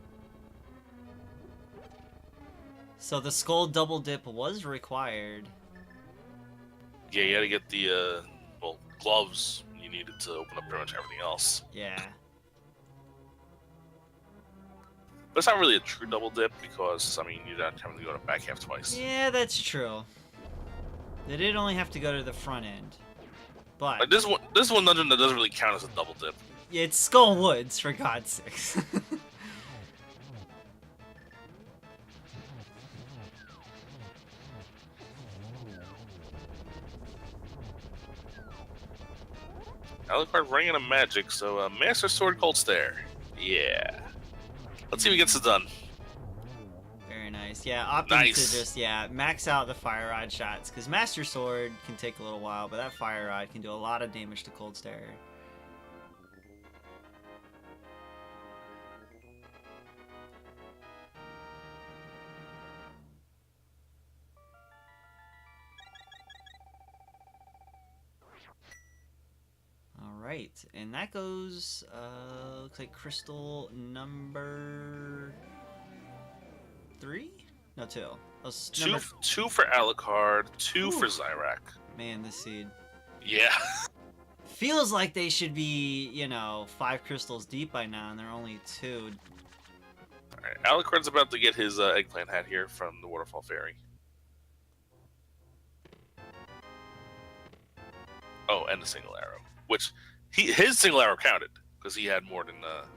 So the Skull double dip was required. Yeah, you had to get the gloves you needed to open up pretty much everything else. Yeah. But it's not really a true double dip because, I mean, you're not having to go to back half twice. Yeah, that's true. They did only have to go to the front end. But Like this one dungeon that doesn't really count as a double dip. it's Skull Woods, for God's sakes. Alucard running out of magic, so Master Sword Cold Stare. Yeah. Let's see if he gets it done. Very nice. Yeah, opting Nice. to just, max out the Fire Rod shots. Because Master Sword can take a little while, but that Fire Rod can do a lot of damage to Cold Stare. Alright, and that goes, looks like crystal number 3? No, 2. Two for Alucard, 2 for Xyrak. Man, this seed. Yeah. Feels like they should be, 5 crystals deep by now, and they're only 2. Alright, Alucard's about to get his eggplant hat here from the Waterfall Fairy. Oh, and the single arrow. Which, his single arrow counted, because he had more than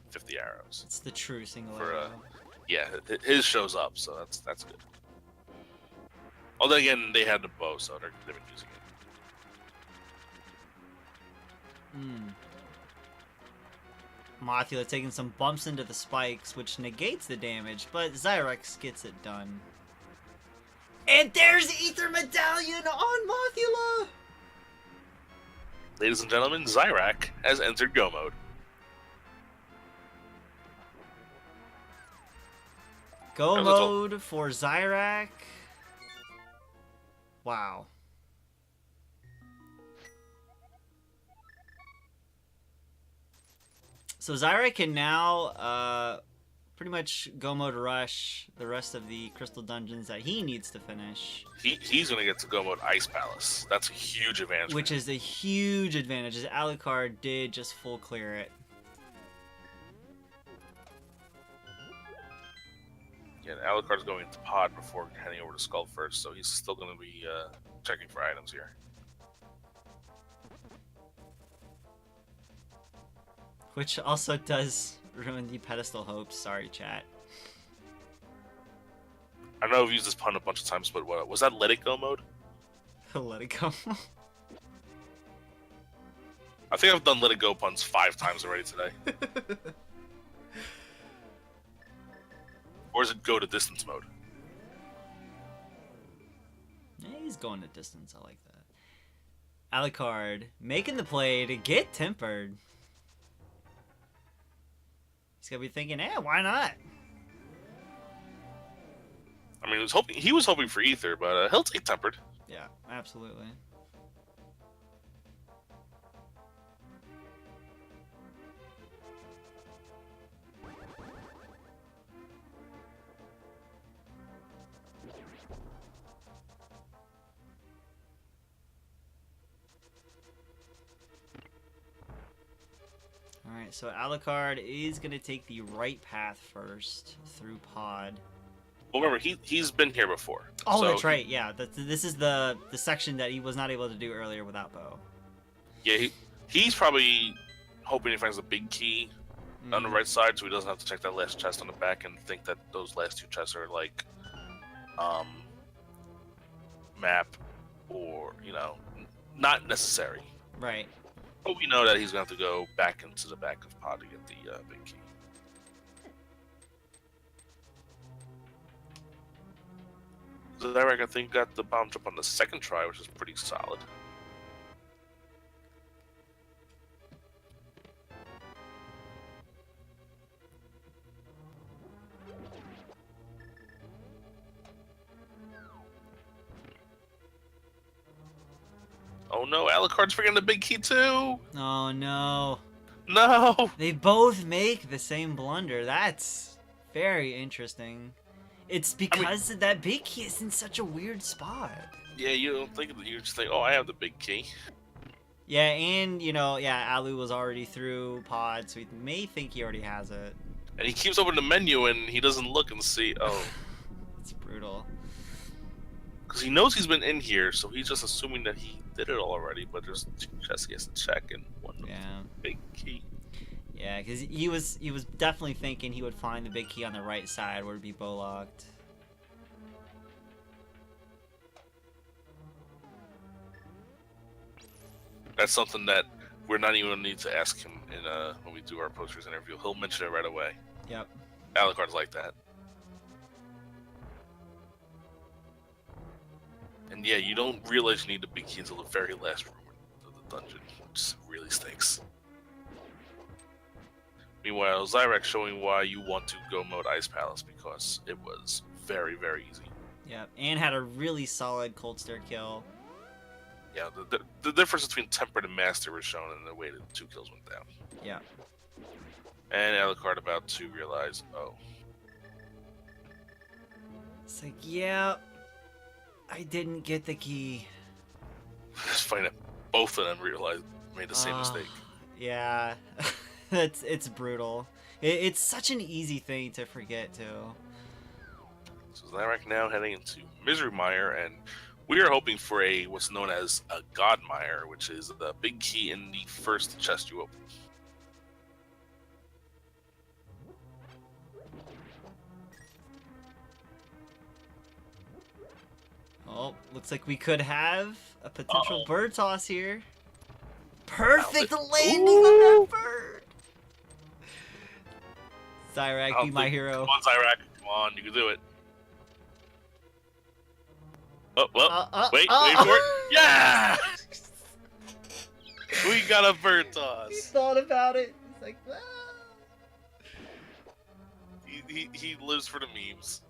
50 arrows. It's the true single For, arrow. Yeah, his shows up, so that's good. Although again, they had the bow, so they've been using it. Mothula taking some bumps into the spikes, which negates the damage, but Xyrak gets it done. And there's Ether Medallion on Mothula! Ladies and gentlemen, Xyrak has entered Go mode. Go mode for Xyrak. Wow. So Xyrak can now pretty much go mode rush the rest of the crystal dungeons that he needs to finish. He's going to get to go mode Ice Palace. That's a huge advantage. Which is a huge advantage, as Alucard did just full clear it. Yeah, Alucard's going to pod before heading over to Skull first, so he's still going to be checking for items here. Which also does ruin the pedestal hopes. Sorry, chat. I know I've used this pun a bunch of times, but what was that? Let It Go mode? Let it go. I think I've done Let It Go puns 5 times already today. Or is it go to distance mode? Yeah, he's going to distance. I like that. Alucard making the play to get tempered. He's gonna be thinking, why not? I mean, he was hoping for Ether, but he'll take tempered. Yeah, absolutely. Alright, so Alucard is going to take the right path first through Pod. Well, remember, he's been here before. Oh, so that's right, yeah. This is the section that he was not able to do earlier without Bo. Yeah, he's probably hoping he finds the big key on the right side, so he doesn't have to check that last chest on the back and think that those last 2 chests are like map or, not necessary. Right. But we know that he's going to have to go back into the back of Pod to get the big key. Xyrak, I think, got the bomb jump on the second try, which is pretty solid. Oh no, Alucard's forgetting the big key too! Oh no. No! They both make the same blunder. That's very interesting. It's because that big key is in such a weird spot. Yeah, you don't think of it. You just think, oh, I have the big key. Yeah, and, Alu was already through Pod, so he may think he already has it. And he keeps opening the menu and he doesn't look and see, oh. It's brutal. Because he knows he's been in here, so he's just assuming that he did it already, but there's 2 chests he has to check and one big key. Yeah, because he was definitely thinking he would find the big key on the right side where it'd be bow-locked. That's something that we're not even going to need to ask him in when we do our posters interview. He'll mention it right away. Yep. Alucard's like that. And yeah, you don't realize you need the big key until the very last room of the dungeon, which really stinks. Meanwhile, Xyrak showing why you want to go mode Ice Palace, because it was very, very easy. Yep, and had a really solid cold stare kill. Yeah, the difference between Tempered and Master was shown in the way that 2 kills went down. Yeah. And Alucard about to realize, oh. It's like, yeah, I didn't get the key. It's funny that both of them made the same mistake. Yeah. It's brutal. It's such an easy thing to forget, too. So Xyrak now heading into Misery Mire, and we are hoping for what's known as a God Mire, which is the big key in the first chest you open. Oh, looks like we could have a potential bird toss here. Perfect landing on that bird! Xyrak, be my hero. Come on, Xyrak. Come on, you can do it. Oh, well, wait for it. Yeah! We got a bird toss. He thought about it. He's like, ah. He lives for the memes.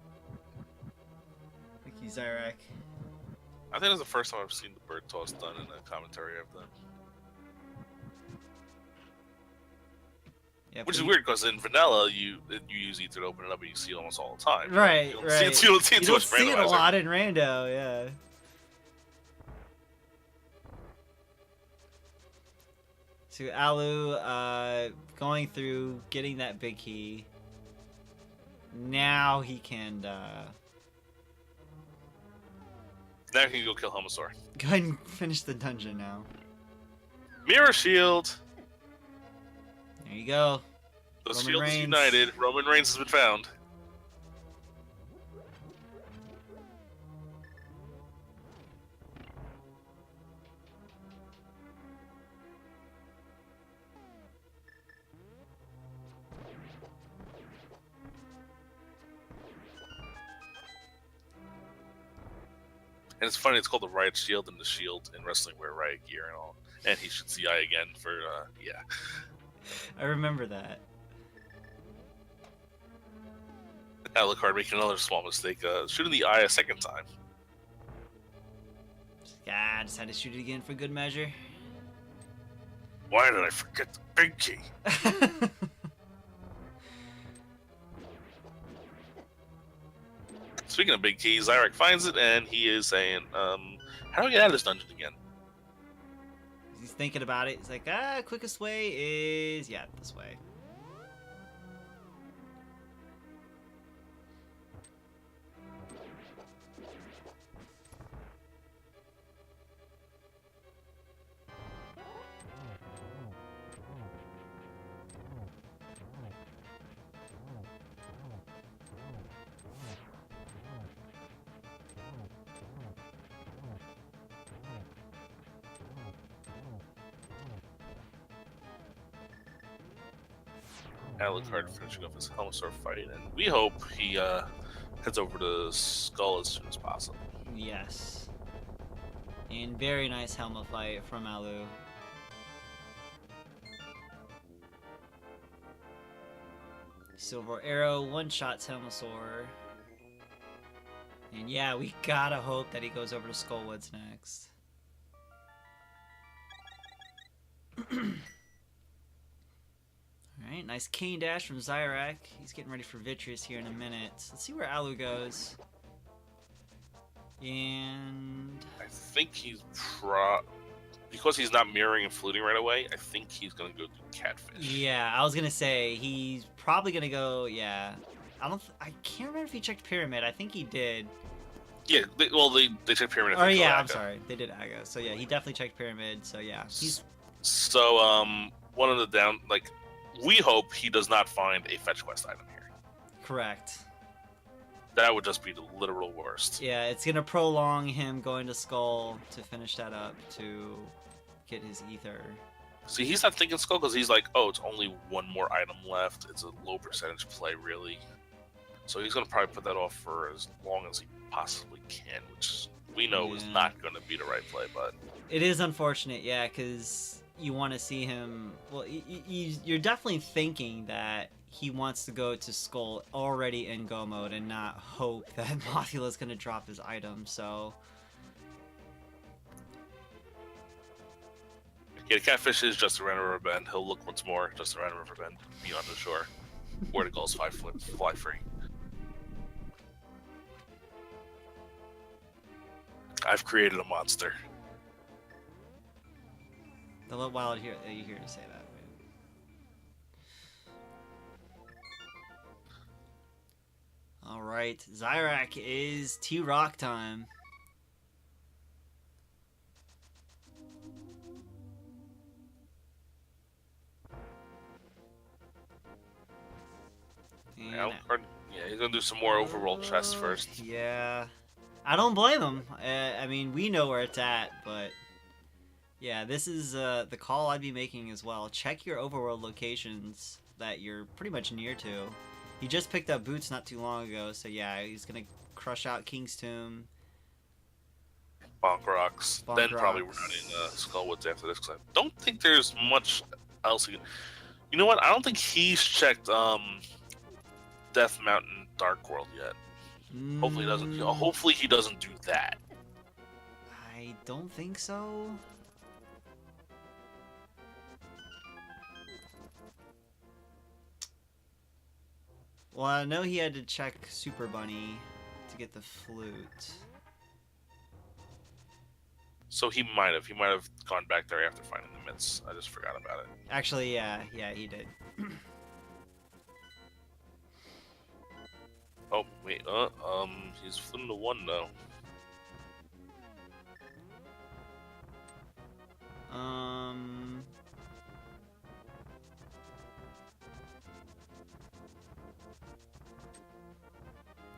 Thank you, Xyrak. I think it's the first time I've seen the bird toss done in a commentary I've done. Yeah, Which is weird because in vanilla you use ether to open it up and you see it almost all the time. Right, you don't right. See, you don't see, you don't see it a lot in Rando, yeah. So Alu, going through, getting that big key. Now he can, Now he can go kill Helmasaur. go ahead and finish the dungeon now. Mirror Shield! There you go. The Roman shield Reigns. is united. Roman Reigns has been found. And it's funny, it's called the Riot Shield, and the shield in wrestling wear riot gear and all. And he shoots the eye again for, yeah. I remember that. Alucard making another small mistake, shooting the eye a second time. Yeah, I just had to shoot it again for good measure. Why did I forget the big key? Speaking of big keys, Xyrak finds it, and he is saying, how do I get out of this dungeon again? He's thinking about it. He's like, quickest way is, yeah, this way. Alucard finishing off his Helmasaur fight, and we hope he heads over to Skull as soon as possible. Yes. And very nice helmet fight from Alu. Silver Arrow one-shots Helmasaur. And yeah, we gotta hope that he goes over to Skullwoods next. Alright, nice cane dash from Xyrak. He's getting ready for Vitreous here in a minute. Let's see where Alu goes. And I think he's because he's not mirroring and fluting right away, I think he's gonna go do Catfish. yeah, I was gonna say he's probably gonna go. Yeah, I can't remember if he checked Pyramid. I think he did. Yeah, they checked Pyramid. Oh yeah, I'm sorry, they did Aga. So yeah, he definitely checked Pyramid. So yeah, he's. So one of the we hope he does not find a fetch quest item here. Correct. That would just be the literal worst. Yeah, it's gonna prolong him going to Skull to finish that up to get his ether. See, he's not thinking Skull because he's like, oh, it's only one more item left. It's a low percentage play, really. So he's gonna probably put that off for as long as he possibly can, which we know is not gonna be the right play. But it is unfortunate, yeah, because you want to see him. Well, you're definitely thinking that he wants to go to Skull already in go mode and not hope that Mothula's going to drop his item, so. Yeah, the Catfish is just around a river bend. He'll look once more, just around a river bend, beyond the shore, where the gulls fly free. I've created a monster. The little wild here, you hear to say that. Alright, Xyrak is T-Rock time. Yeah, he's gonna do some more overworld chests first. Yeah, I don't blame him. I mean, we know where it's at, but yeah, this is the call I'd be making as well. Check your overworld locations that you're pretty much near to. He just picked up boots not too long ago, so yeah, he's gonna crush out King's Tomb. Bonk Rocks. Bonk Then probably Rocks. running Skullwoods after this, because I don't think there's much else. You know what? I don't think he's checked Death Mountain Dark World yet. Hopefully he doesn't. Hopefully he doesn't do that. I don't think so. Well, I know he had to check Super Bunny to get the flute. So he might have gone back there after finding the myths. I just forgot about it. Actually, yeah, he did. Oh wait, he's flipping to 1 though.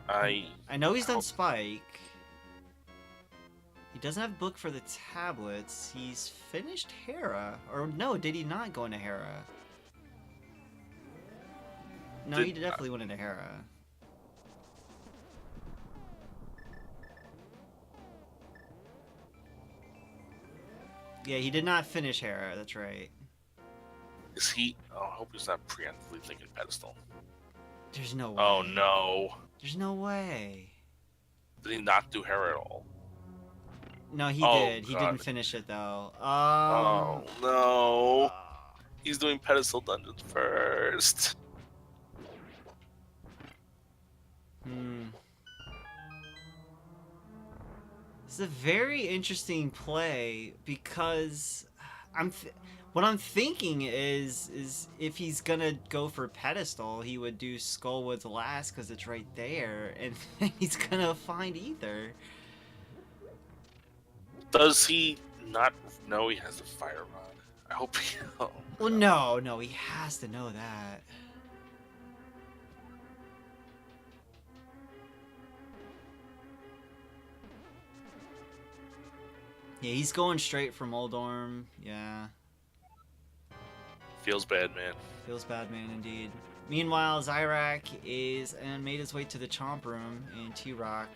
I know he's done Spike. He doesn't have book for the tablets. He's finished Hera. Or no, did he not go into Hera? No, he definitely went into Hera. Yeah, he did not finish Hera, that's right. Is he? Oh, I hope he's not preemptively thinking pedestal. There's no way. Oh no. There's no way. Did he not do Hera at all? No, he did. God. He didn't finish it though. Oh no. He's doing pedestal dungeons first. It's a very interesting play because what I'm thinking is if he's gonna go for pedestal, he would do Skullwoods last because it's right there, and then he's gonna find Ether. Does he not know he has the fire rod? I hope he. Oh, well, no, he has to know that. Yeah, he's going straight from Uldorm. Yeah. Feels bad, man. Feels bad, man, indeed. Meanwhile, Xyrak is and made his way to the Chomp Room in T-Rock.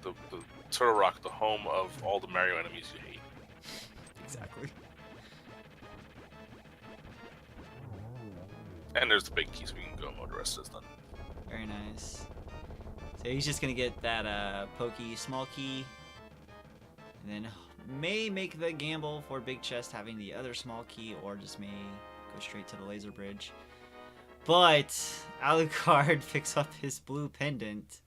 The Turtle Rock, the home of all the Mario enemies you hate. Exactly. And there's the big keys we can go mode. The rest is done. Very nice. So he's just gonna get that pokey small key, and then may make the gamble for big chest having the other small key, or just may go straight to the laser bridge. But Alucard picks up his blue pendant.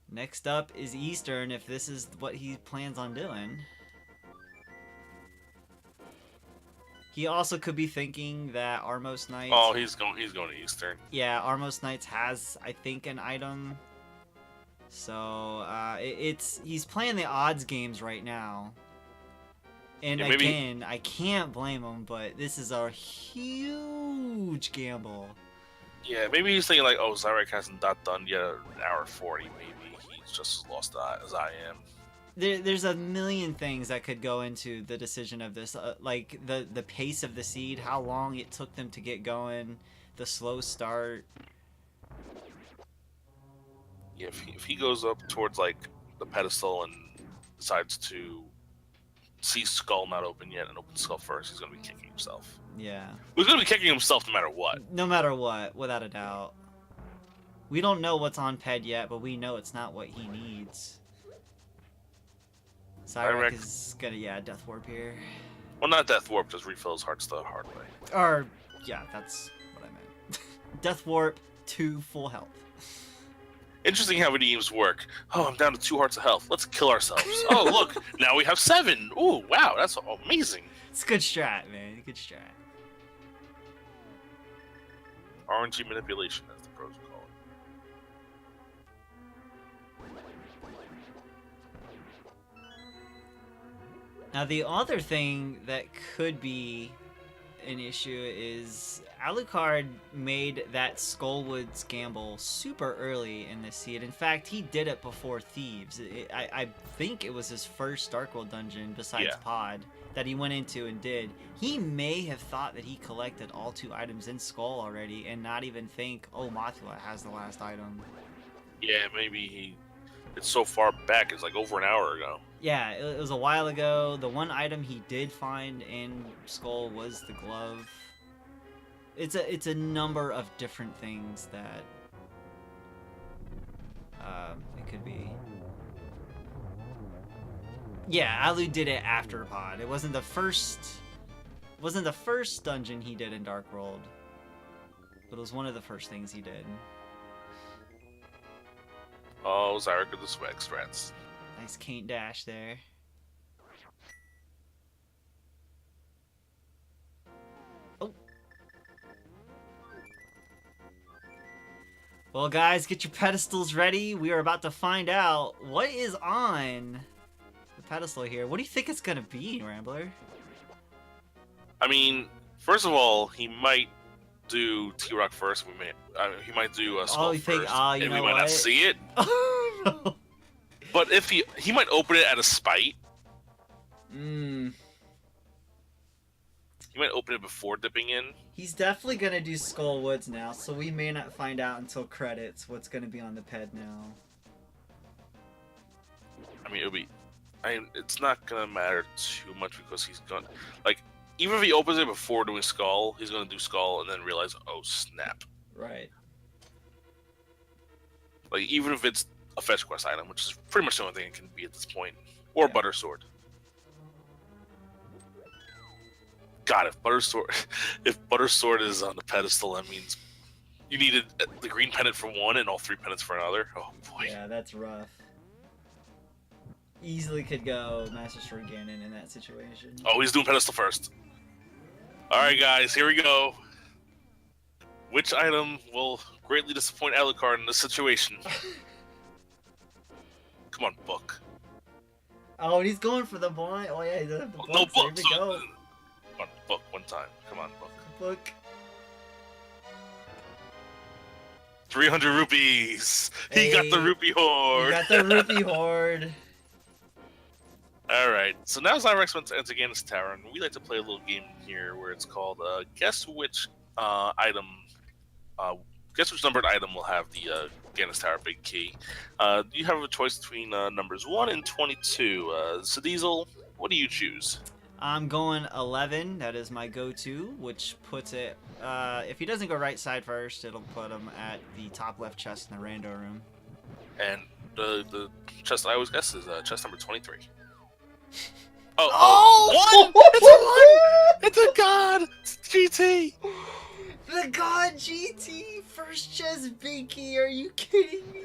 Next up is Eastern, if this is what he plans on doing. He also could be thinking that Armos Knights... Oh, he's going to Eastern. Yeah, Armos Knights has, I think, an item. So, he's playing the odds games right now. And yeah, again, I can't blame him, but this is a huge gamble. Yeah, maybe he's thinking like, oh, Xyrak hasn't that done yet an hour 40, maybe. He's just as lost as I am. There's a million things that could go into the decision of this, like the pace of the seed, how long it took them to get going, the slow start. Yeah, if he goes up towards like the pedestal and decides to see Skull not open yet and open Skull first, he's gonna be kicking himself. Yeah. He's gonna be kicking himself no matter what. No matter what, without a doubt. We don't know what's on Ped yet, but we know it's not what he needs. Xyrak is gonna, Death Warp here. Well, not Death Warp, just refill his hearts the hard way. Or, yeah, that's what I meant. Death Warp to full health. Interesting how redeems work. Oh, I'm down to 2 hearts of health. Let's kill ourselves. Oh, look, now we have 7. Ooh, wow, that's amazing. It's a good strat, man. Good strat. RNG manipulation, as the pros call it. Now, the other thing that could be an issue is Alucard made that Skullwoods gamble super early in this seed. In fact, he did it before Thieves. I think it was his first Dark World dungeon besides Pod that he went into and did. He may have thought that he collected all 2 items in Skull already and not even think, oh, Mothula has the last item. Yeah, maybe it's so far back. It's like over an hour ago. Yeah, it was a while ago. The one item he did find in Skull was the glove. It's a number of different things that it could be. Yeah, Alu did it after Pod. It wasn't the first dungeon he did in Dark World, but it was one of the first things he did. Oh, Xyrak with the swag strats. Nice Caint dash there. Oh. Well, guys, get your pedestals ready. We are about to find out what is on the pedestal here. What do you think it's gonna be, Rambler? I mean, first of all, he might do T-Rock first. He might do a Skull first, and we might not see it. Oh, no. But if he might open it out of spite. Hmm. He might open it before dipping in. He's definitely gonna do Skullwoods now, so we may not find out until credits what's gonna be on the ped now. I mean, it's not gonna matter too much because he's gonna, like, even if he opens it before doing Skull, he's gonna do Skull and then realize, oh snap. Right. Like, even if it's a fetch quest item, which is pretty much the only thing it can be at this point, or Butter Sword. God, if Butter Sword is on the pedestal, that means you needed the green pennant for one and all 3 pennants for another. Oh boy. Yeah, that's rough. Easily could go Master Sword Ganon in that situation. Oh, he's doing pedestal first. Alright guys, here we go. Which item will greatly disappoint Alucard in this situation? Come on, book. Oh, he's going for the blind. Oh yeah, he doesn't have the blind. No, book. Here we go. Come on, book one time. Come on, book. Book. 300 rupees. Hey, he got the rupee horde. He got the rupee horde. Alright, so now Xyrak went to Ganis Tower, and we like to play a little game here where it's called Guess Which Guess which numbered item will have the Ganis Tower big key. You have a choice between numbers 1 and 22. Sadiesel, what do you choose? I'm going 11. That is my go-to, which puts it... if he doesn't go right side first, it'll put him at the top left chest in the rando room. And the chest I always guess is chest number 23. Oh! What? It's a 1! It's a god! It's GT! The god GT! First chest big key, are you kidding me?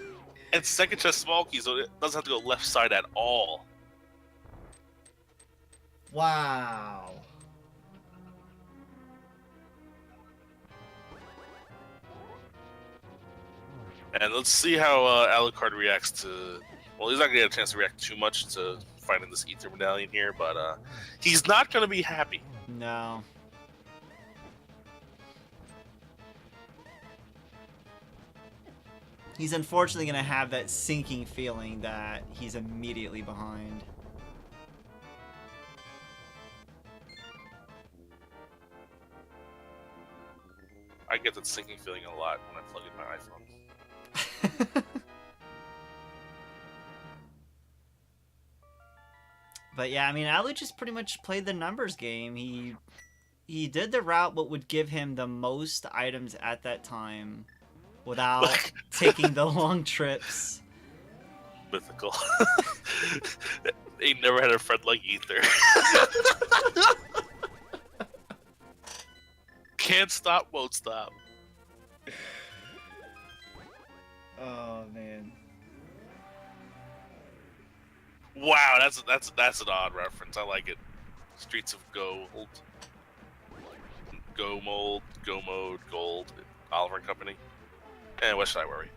And second chest small key, so it doesn't have to go left side at all. Wow. And let's see how Alucard reacts to... Well, he's not going to get a chance to react too much to finding this Ether Medallion here, but he's not going to be happy. No. He's unfortunately going to have that sinking feeling that he's immediately behind. I get that sinking feeling a lot when I plug in my iPhone. But yeah, I mean, Alu just pretty much played the numbers game. He did the route what would give him the most items at that time without taking the long trips. Mythical. They never had a friend like Ether. Can't stop, won't stop. Oh man. Wow, that's an odd reference. I like it. Streets of Gold, Go Mold, Go Mode, Gold, Oliver and Company. And what should I worry?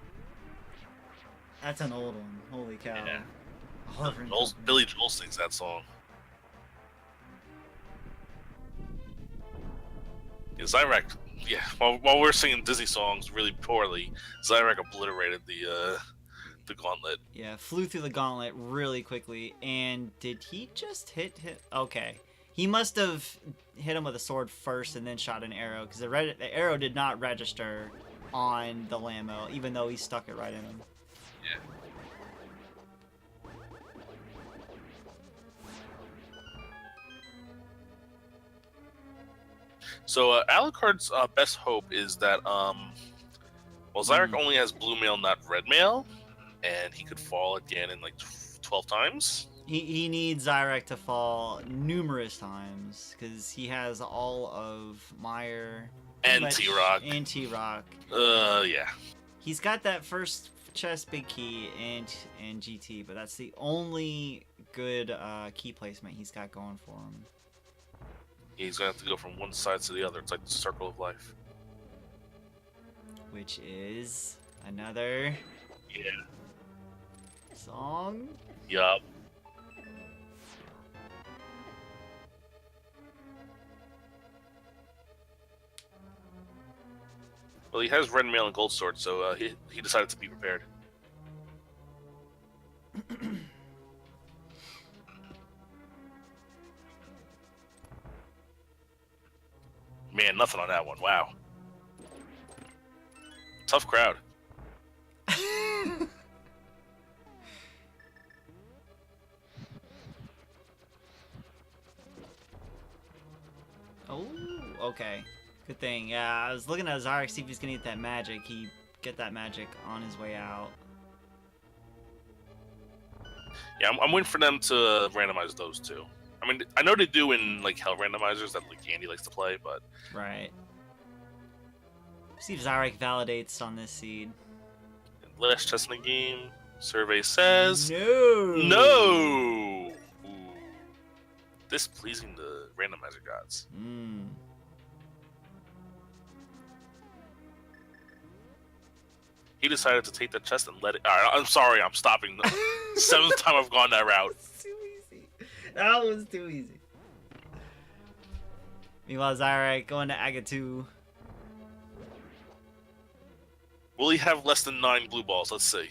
That's an old one. Holy cow. Yeah. Oliver and Joel, Company. Billy Joel sings that song. Yeah, Xyrak, yeah. While we're singing Disney songs really poorly, Xyrak obliterated the gauntlet. Yeah, flew through the gauntlet really quickly. And did he just hit him? Okay. He must have hit him with a sword first and then shot an arrow, because the arrow did not register on the Lammo, even though he stuck it right in him. Yeah. So Alucard's best hope is that Xyrak only has blue mail, not red mail, and he could fall again in like 12 times. He needs Xyrak to fall numerous times, because he has all of Meyer and T-Rock. And T-Rock. Yeah. He's got that first chest big key and GT, but that's the only good key placement he's got going for him. He's gonna have to go from one side to the other. It's like the circle of life. Which is another song. Yup. Well, he has red mail and gold sword, so he decided to be prepared. Man, nothing on that one. Wow. Tough crowd. Oh, okay. Good thing. Yeah, I was looking at Xyrak, see if he's gonna get that magic. He get that magic on his way out. Yeah, I'm waiting for them to randomize those two. I mean, I know they do in like Hell randomizers that like Andy likes to play, but right. See if Xyrak validates on this seed. Last chest in the game, survey says no. No. Ooh. Displeasing the randomizer gods. He decided to take the chest and let it. All right, I'm sorry, I'm stopping. The 7th time I've gone that route. That's too easy. That was too easy. Meanwhile, Xyrak going to Agatu. Will he have less than 9 blue balls? Let's see.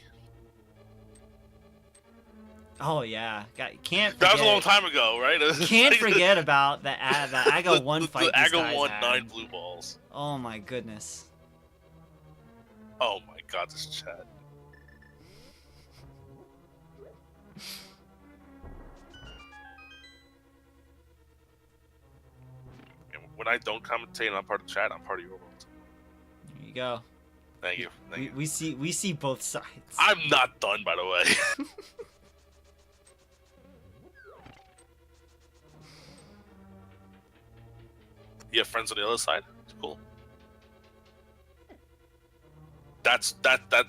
Oh yeah, can't forget. That was a long time ago, right? Can't forget about the Aga 1 fight. The Aga 1 9 blue balls. Oh my goodness. Oh my god, this chat. And when I don't commentate and I'm part of the chat, I'm part of your world. There you go. Thank you. We see both sides. I'm not done, by the way. You have friends on the other side? It's cool. That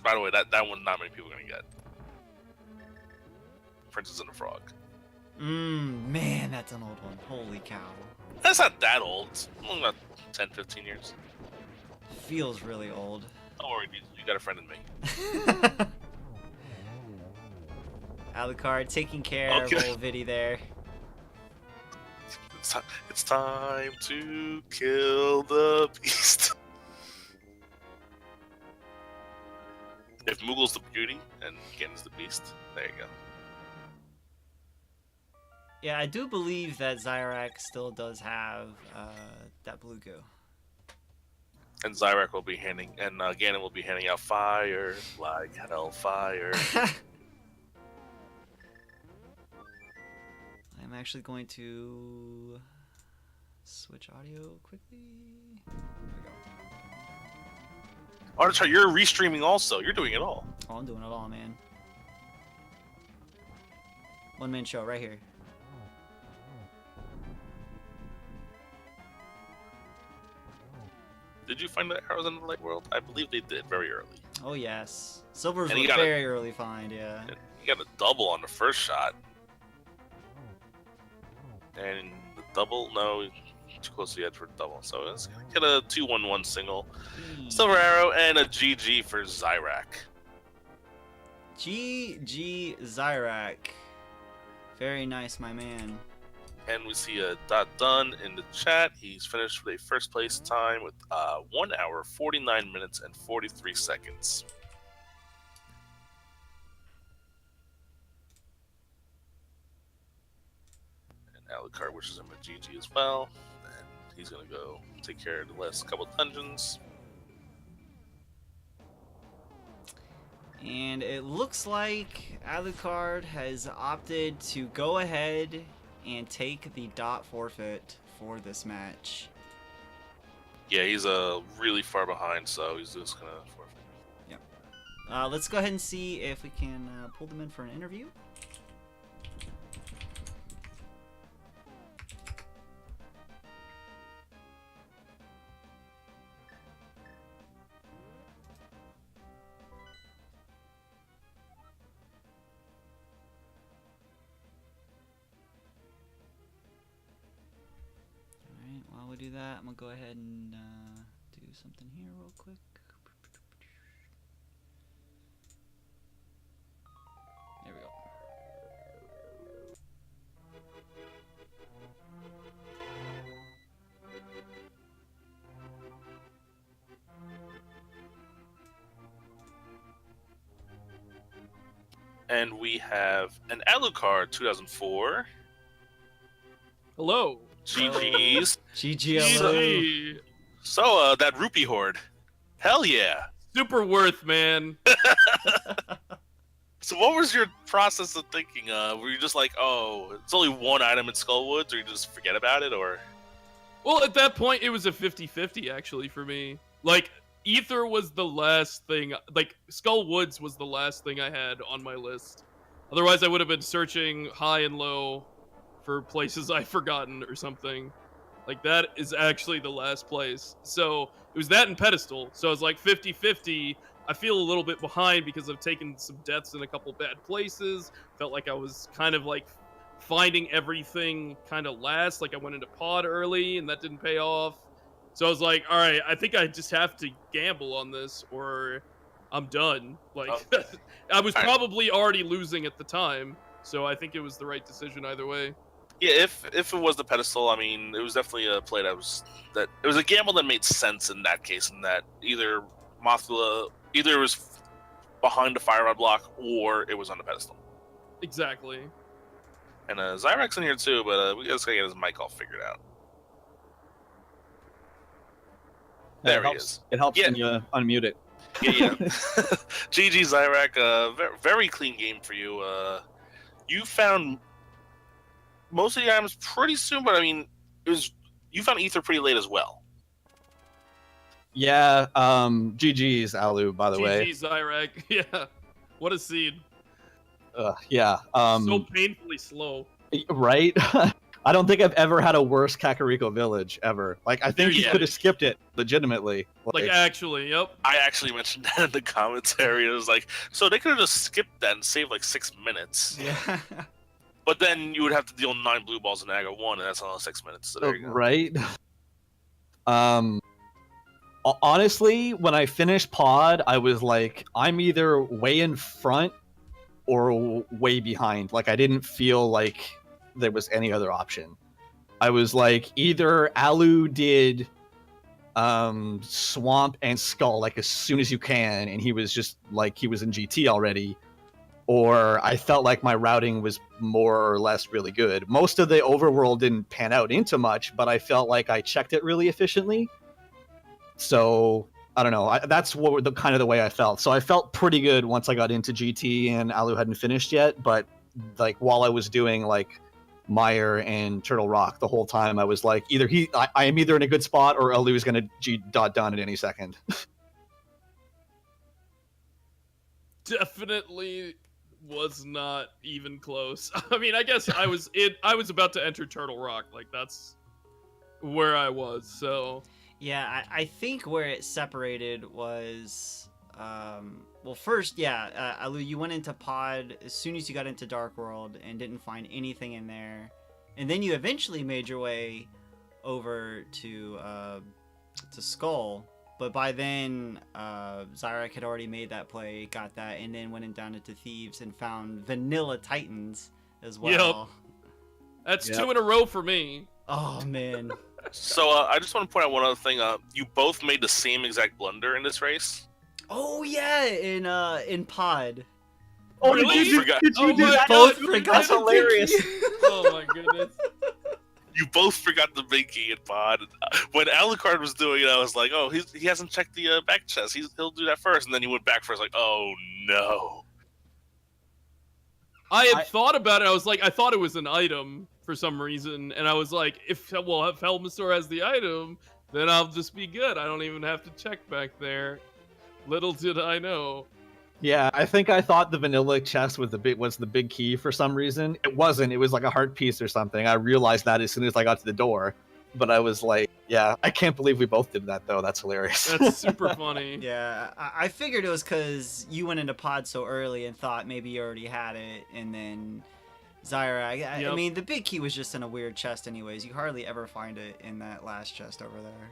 by the way, that one not many people are gonna get. Princess and the Frog. Man, that's an old one. Holy cow. That's not that old. It's only about 10, 15 years. Feels really old. Don't worry, you got a friend in me. Alucard taking care of old Viddy there. It's time to kill the beast. If Moogle's the beauty and Ganon's the beast, there you go. Yeah, I do believe that Xyrak still does have that blue goo. And Xyrak will be handing, and Ganon will be handing out fire like hellfire. I'm actually going to switch audio quickly. There we go. Oh, that's right, you're restreaming also. You're doing it all. Oh, I'm doing it all, man. One-man show right here. Did you find the arrows in the light world? I believe they did very early. Oh, yes. Silver's And was he a got very early find, yeah. You got a double on the first shot. And the double, no, too close to the edge for the double. So let's get a 2-1-1 single. Silver arrow and a GG for Xyrak. GG Xyrak. Very nice, my man. And we see a dot done in the chat. He's finished with a first place time with 1 hour, 49 minutes, and 43 seconds. And Alucard wishes him a GG as well. And he's going to go take care of the last couple dungeons. And it looks like Alucard has opted to go ahead and take the dot forfeit for this match. Yeah, he's really far behind, so he's just going to forfeit. Yep. Let's go ahead and see if we can pull them in for an interview. While we do that, I'm gonna go ahead and do something here real quick. There we go. And we have an Alucard2004. Hello. GG's. GG. So, that rupee horde. Hell yeah. Super worth, man. So what was your process of thinking? Were you just like, oh, it's only one item in Skullwoods, or you just forget about it, or? Well, at that point, it was a 50-50, actually, for me. Like, Ether was the last thing, like, Skull Woods was the last thing I had on my list. Otherwise, I would have been searching high and low for places I've forgotten or something. Like, that is actually the last place. So, it was that and Pedestal. So, I was like 50-50. I feel a little bit behind because I've taken some deaths in a couple bad places. Felt like I was kind of like finding everything kind of last. Like, I went into pod early and that didn't pay off. So, I was like, all right, I think I just have to gamble on this or I'm done. Like, I was probably already losing at the time. So, I think it was the right decision either way. Yeah, if it was the pedestal, I mean, it was definitely a play that it was a gamble that made sense in that case. In that either Mothula, either it was behind the fire rod block or it was on the pedestal. Exactly. And Xyrak's in here too, but we just gotta get his mic all figured out. There he is. It helps when you unmute it. Yeah. GG Xyrak, very clean game for you. You found most of the items pretty soon, but I mean, you found Ether pretty late as well. Yeah, GG's, Alu, by the way. GG's, Xyrak. Yeah. What a scene. Yeah. So painfully slow. Right? I don't think I've ever had a worse Kakariko village, ever. Like, I think you could have skipped it, legitimately. Like, actually, yep. I actually mentioned that in the commentary. It was like, so they could have just skipped that and saved like 6 minutes. Yeah. But then you would have to deal 9 blue balls in Agra 1, and that's only 6 minutes. So there you go. Right? Honestly, when I finished pod, I was like, I'm either way in front or way behind. Like, I didn't feel like there was any other option. I was like, either Alu did Swamp and Skull like as soon as you can, and he was just like he was in GT already, or I felt like my routing was more or less really good. Most of the overworld didn't pan out into much, but I felt like I checked it really efficiently. So I don't know. That's what the kind of the way I felt. So I felt pretty good once I got into GT and Alu hadn't finished yet. But like while I was doing like Meyer and Turtle Rock the whole time, I was like, I am either in a good spot or Alu is going to G.done at any second. Definitely was not even close. I mean, I guess I was about to enter Turtle Rock. Like, that's where I was. So yeah, I think where it separated was well, first, yeah, Alu, you went into pod as soon as you got into Dark World and didn't find anything in there, and then you eventually made your way over to Skull. But by then, Xyrak had already made that play, got that, and then went down into Thieves and found Vanilla Titans as well. That's Yep. 2 in a row for me. Oh man. So I just want to point out one other thing. You both made the same exact blunder in this race. Oh yeah, in pod. Oh, Really? did you Oh do my that? God, Both you forgot That's the big hilarious. key. Oh my goodness. You both forgot the big key in pod. When Alucard was doing it, I was like, "Oh, he hasn't checked the back chest. He'll do that first." And then he went back first. Like, "Oh no!" I had thought about it. I was like, I thought it was an item for some reason, and I was like, if Helmasaur has the item, then I'll just be good. I don't even have to check back there. Little did I know. Yeah, I think I thought the vanilla chest was the big key for some reason. It wasn't. It was like a heart piece or something. I realized that as soon as I got to the door. But I was like, yeah, I can't believe we both did that though. That's hilarious. That's super funny. Yeah, I figured it was because you went into pod so early and thought maybe you already had it, and then Xyrak. I Yep. mean, the big key was just in a weird chest, anyways. You hardly ever find it in that last chest over there.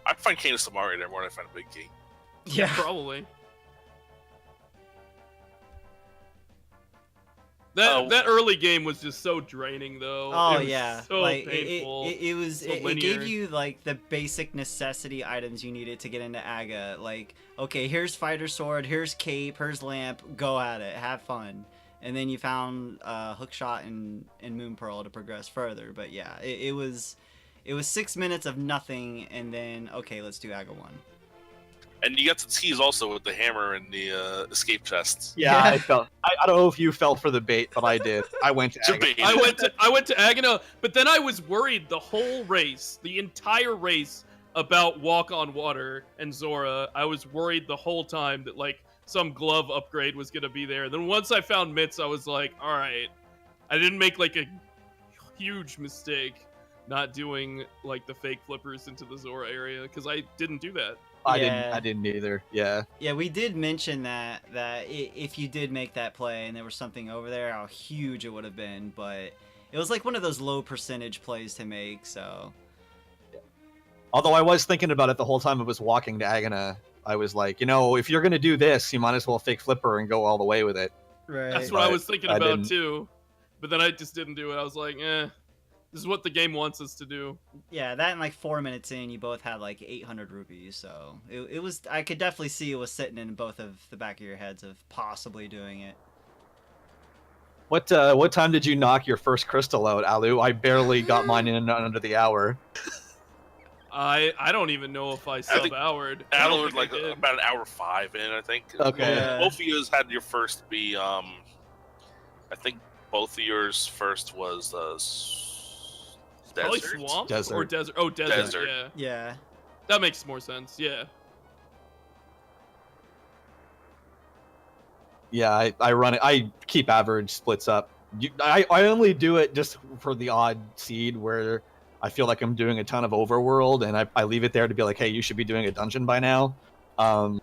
I find Canis Samari there more than I find a big key. Yeah. Probably. That early game was just so draining, though. Oh It was yeah, so like painful. it was. so It linear. gave you like the basic necessity items you needed to get into Aga. Like, okay, here's fighter sword, here's cape, here's lamp. Go at it, have fun. And then you found hookshot and moon pearl to progress further. But yeah, it was 6 minutes of nothing, and then okay, let's do Aga 1. And you got to tease also with the hammer and the escape chests. Yeah, Yeah. I felt. I don't know if you fell for the bait, but I did. I went to It's a Agony. bait. I went to Agano, but then I was worried the whole race, the entire race, about Walk on Water and Zora. I was worried the whole time that like some glove upgrade was gonna be there. And then once I found Mitts, I was like, all right, I didn't make like a huge mistake not doing like the fake flippers into the Zora area because I didn't do that. Yeah. I didn't either. Yeah. Yeah, we did mention that if you did make that play and there was something over there, how huge it would have been. But it was like one of those low percentage plays to make. So Although I was thinking about it the whole time I was walking to Agana. I was like, if you're gonna do this, you might as well fake flipper and go all the way with it. right. That's what I But was thinking I about didn't. too. But then I just didn't do it. I was like, this is what the game wants us to do. Yeah, that and like 4 minutes in, you both had like 800 rupees. So it was. I could definitely see it was sitting in both of the back of your heads of possibly doing it. What time did you knock your first crystal out, Alu? I barely got mine in under the hour. I don't even know if I think sub-houred. Allard like about an hour 5 in, I think. Okay. Yeah. Both of you had your first be I think both of yours first was Probably desert. swamp or Desert. desert. Oh, desert. Desert. Yeah, Yeah. that makes more sense. Yeah. Yeah, I run it. I keep average splits up. I only do it just for the odd seed where I feel like I'm doing a ton of overworld, and I leave it there to be like, hey, you should be doing a dungeon by now.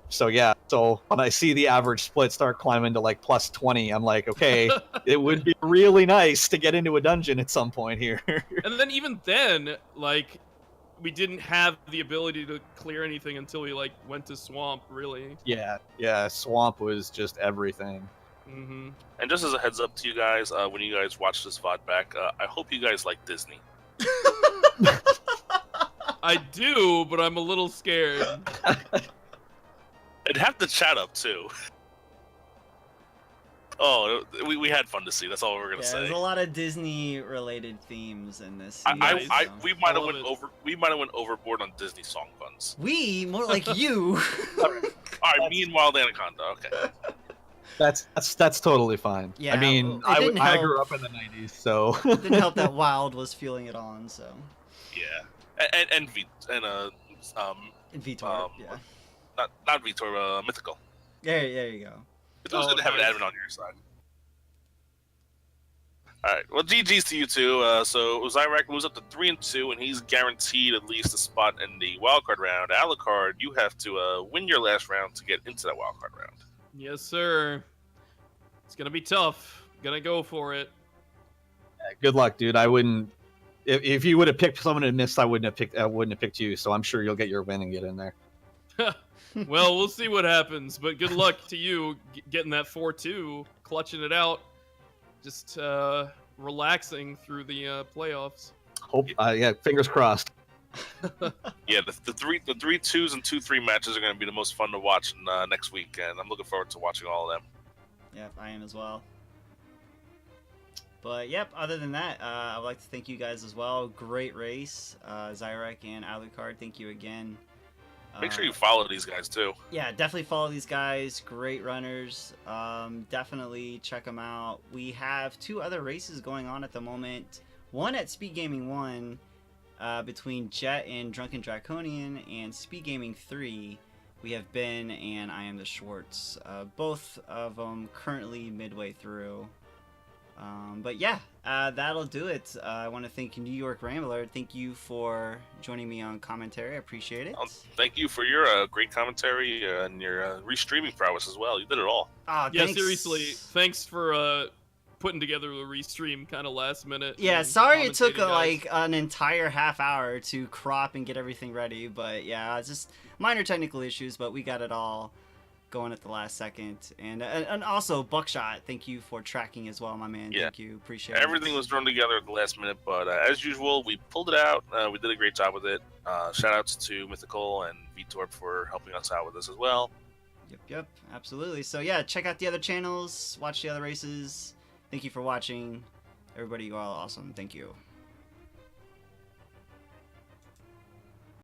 So yeah, so when I see the average split start climbing to like plus 20, I'm like, okay, it would be really nice to get into a dungeon at some point here. And then even then, like, we didn't have the ability to clear anything until we like went to swamp. Really. Yeah, swamp was just everything. Mm-hmm. And just as a heads up to you guys, when you guys watch this VOD back, I hope you guys like Disney. I do, but I'm a little scared. And have the chat up too. Oh, we had fun to see. That's all we're gonna Yeah, say. there's a lot of Disney-related themes in this. Nice. series, so. We might have love went it. we might have went overboard on Disney song puns. We more like you. All right, me and Wild Anaconda. Okay. That's totally fine. Yeah, I mean, it I didn't grew help. up in the 90s, so Didn't help that Wild was feeling it on. So Yeah. And in Vitor, yeah. not Vitor, Mythical. There you go. It's always Oh, good to have nice. an admin on your side. All right. Well, GG's to you two. So Xyrak moves up to 3-2, and he's guaranteed at least a spot in the wildcard round. Alucard, you have to win your last round to get into that wildcard round. Yes, sir. It's gonna be tough. Gonna go for it. good luck, dude. I wouldn't. If you would have picked someone and missed, I wouldn't have picked you. So I'm sure you'll get your win and get in there. Well, we'll see what happens, but good luck to you getting that 4-2, clutching it out. just relaxing through the playoffs. Hope, yeah, fingers crossed. Yeah, the three twos and 2-3 matches are going to be the most fun to watch next week, and I'm looking forward to watching all of them. Yep, I am as well. But yep, other than that, I would like to thank you guys as well. Great race, Xyrak and Alucard. Thank you again. Make sure you follow these guys too. Yeah, definitely follow these guys. Great runners. Definitely check them out. We have 2 other races going on at the moment. One at Speed Gaming 1 between Jet and Drunken Draconian, and Speed Gaming 3 we have Ben and I Am the Schwartz. Both of them currently midway through. But yeah, that'll do it. I want to thank New York Rambler. Thank you for joining me on commentary. I appreciate it. Thank you for your great commentary and your restreaming prowess as well. You did it all. Oh, Yeah, thanks. seriously, thanks for putting together the restream kind of last minute. Yeah, and sorry it took commentating, guys. like an entire half hour to crop and get everything ready, but yeah, it's just minor technical issues, but we got it all going at the last second. And also Buckshot, thank you for tracking as well, my man. Yeah. Thank you, appreciate Everything it. was thrown together at the last minute, but as usual, we pulled it out. We did a great job with it. Shout outs to Mythical and Vitorp for helping us out with this as well. Yep, absolutely. So yeah, check out the other channels, watch the other races. Thank you for watching. Everybody, you are all awesome. Thank you.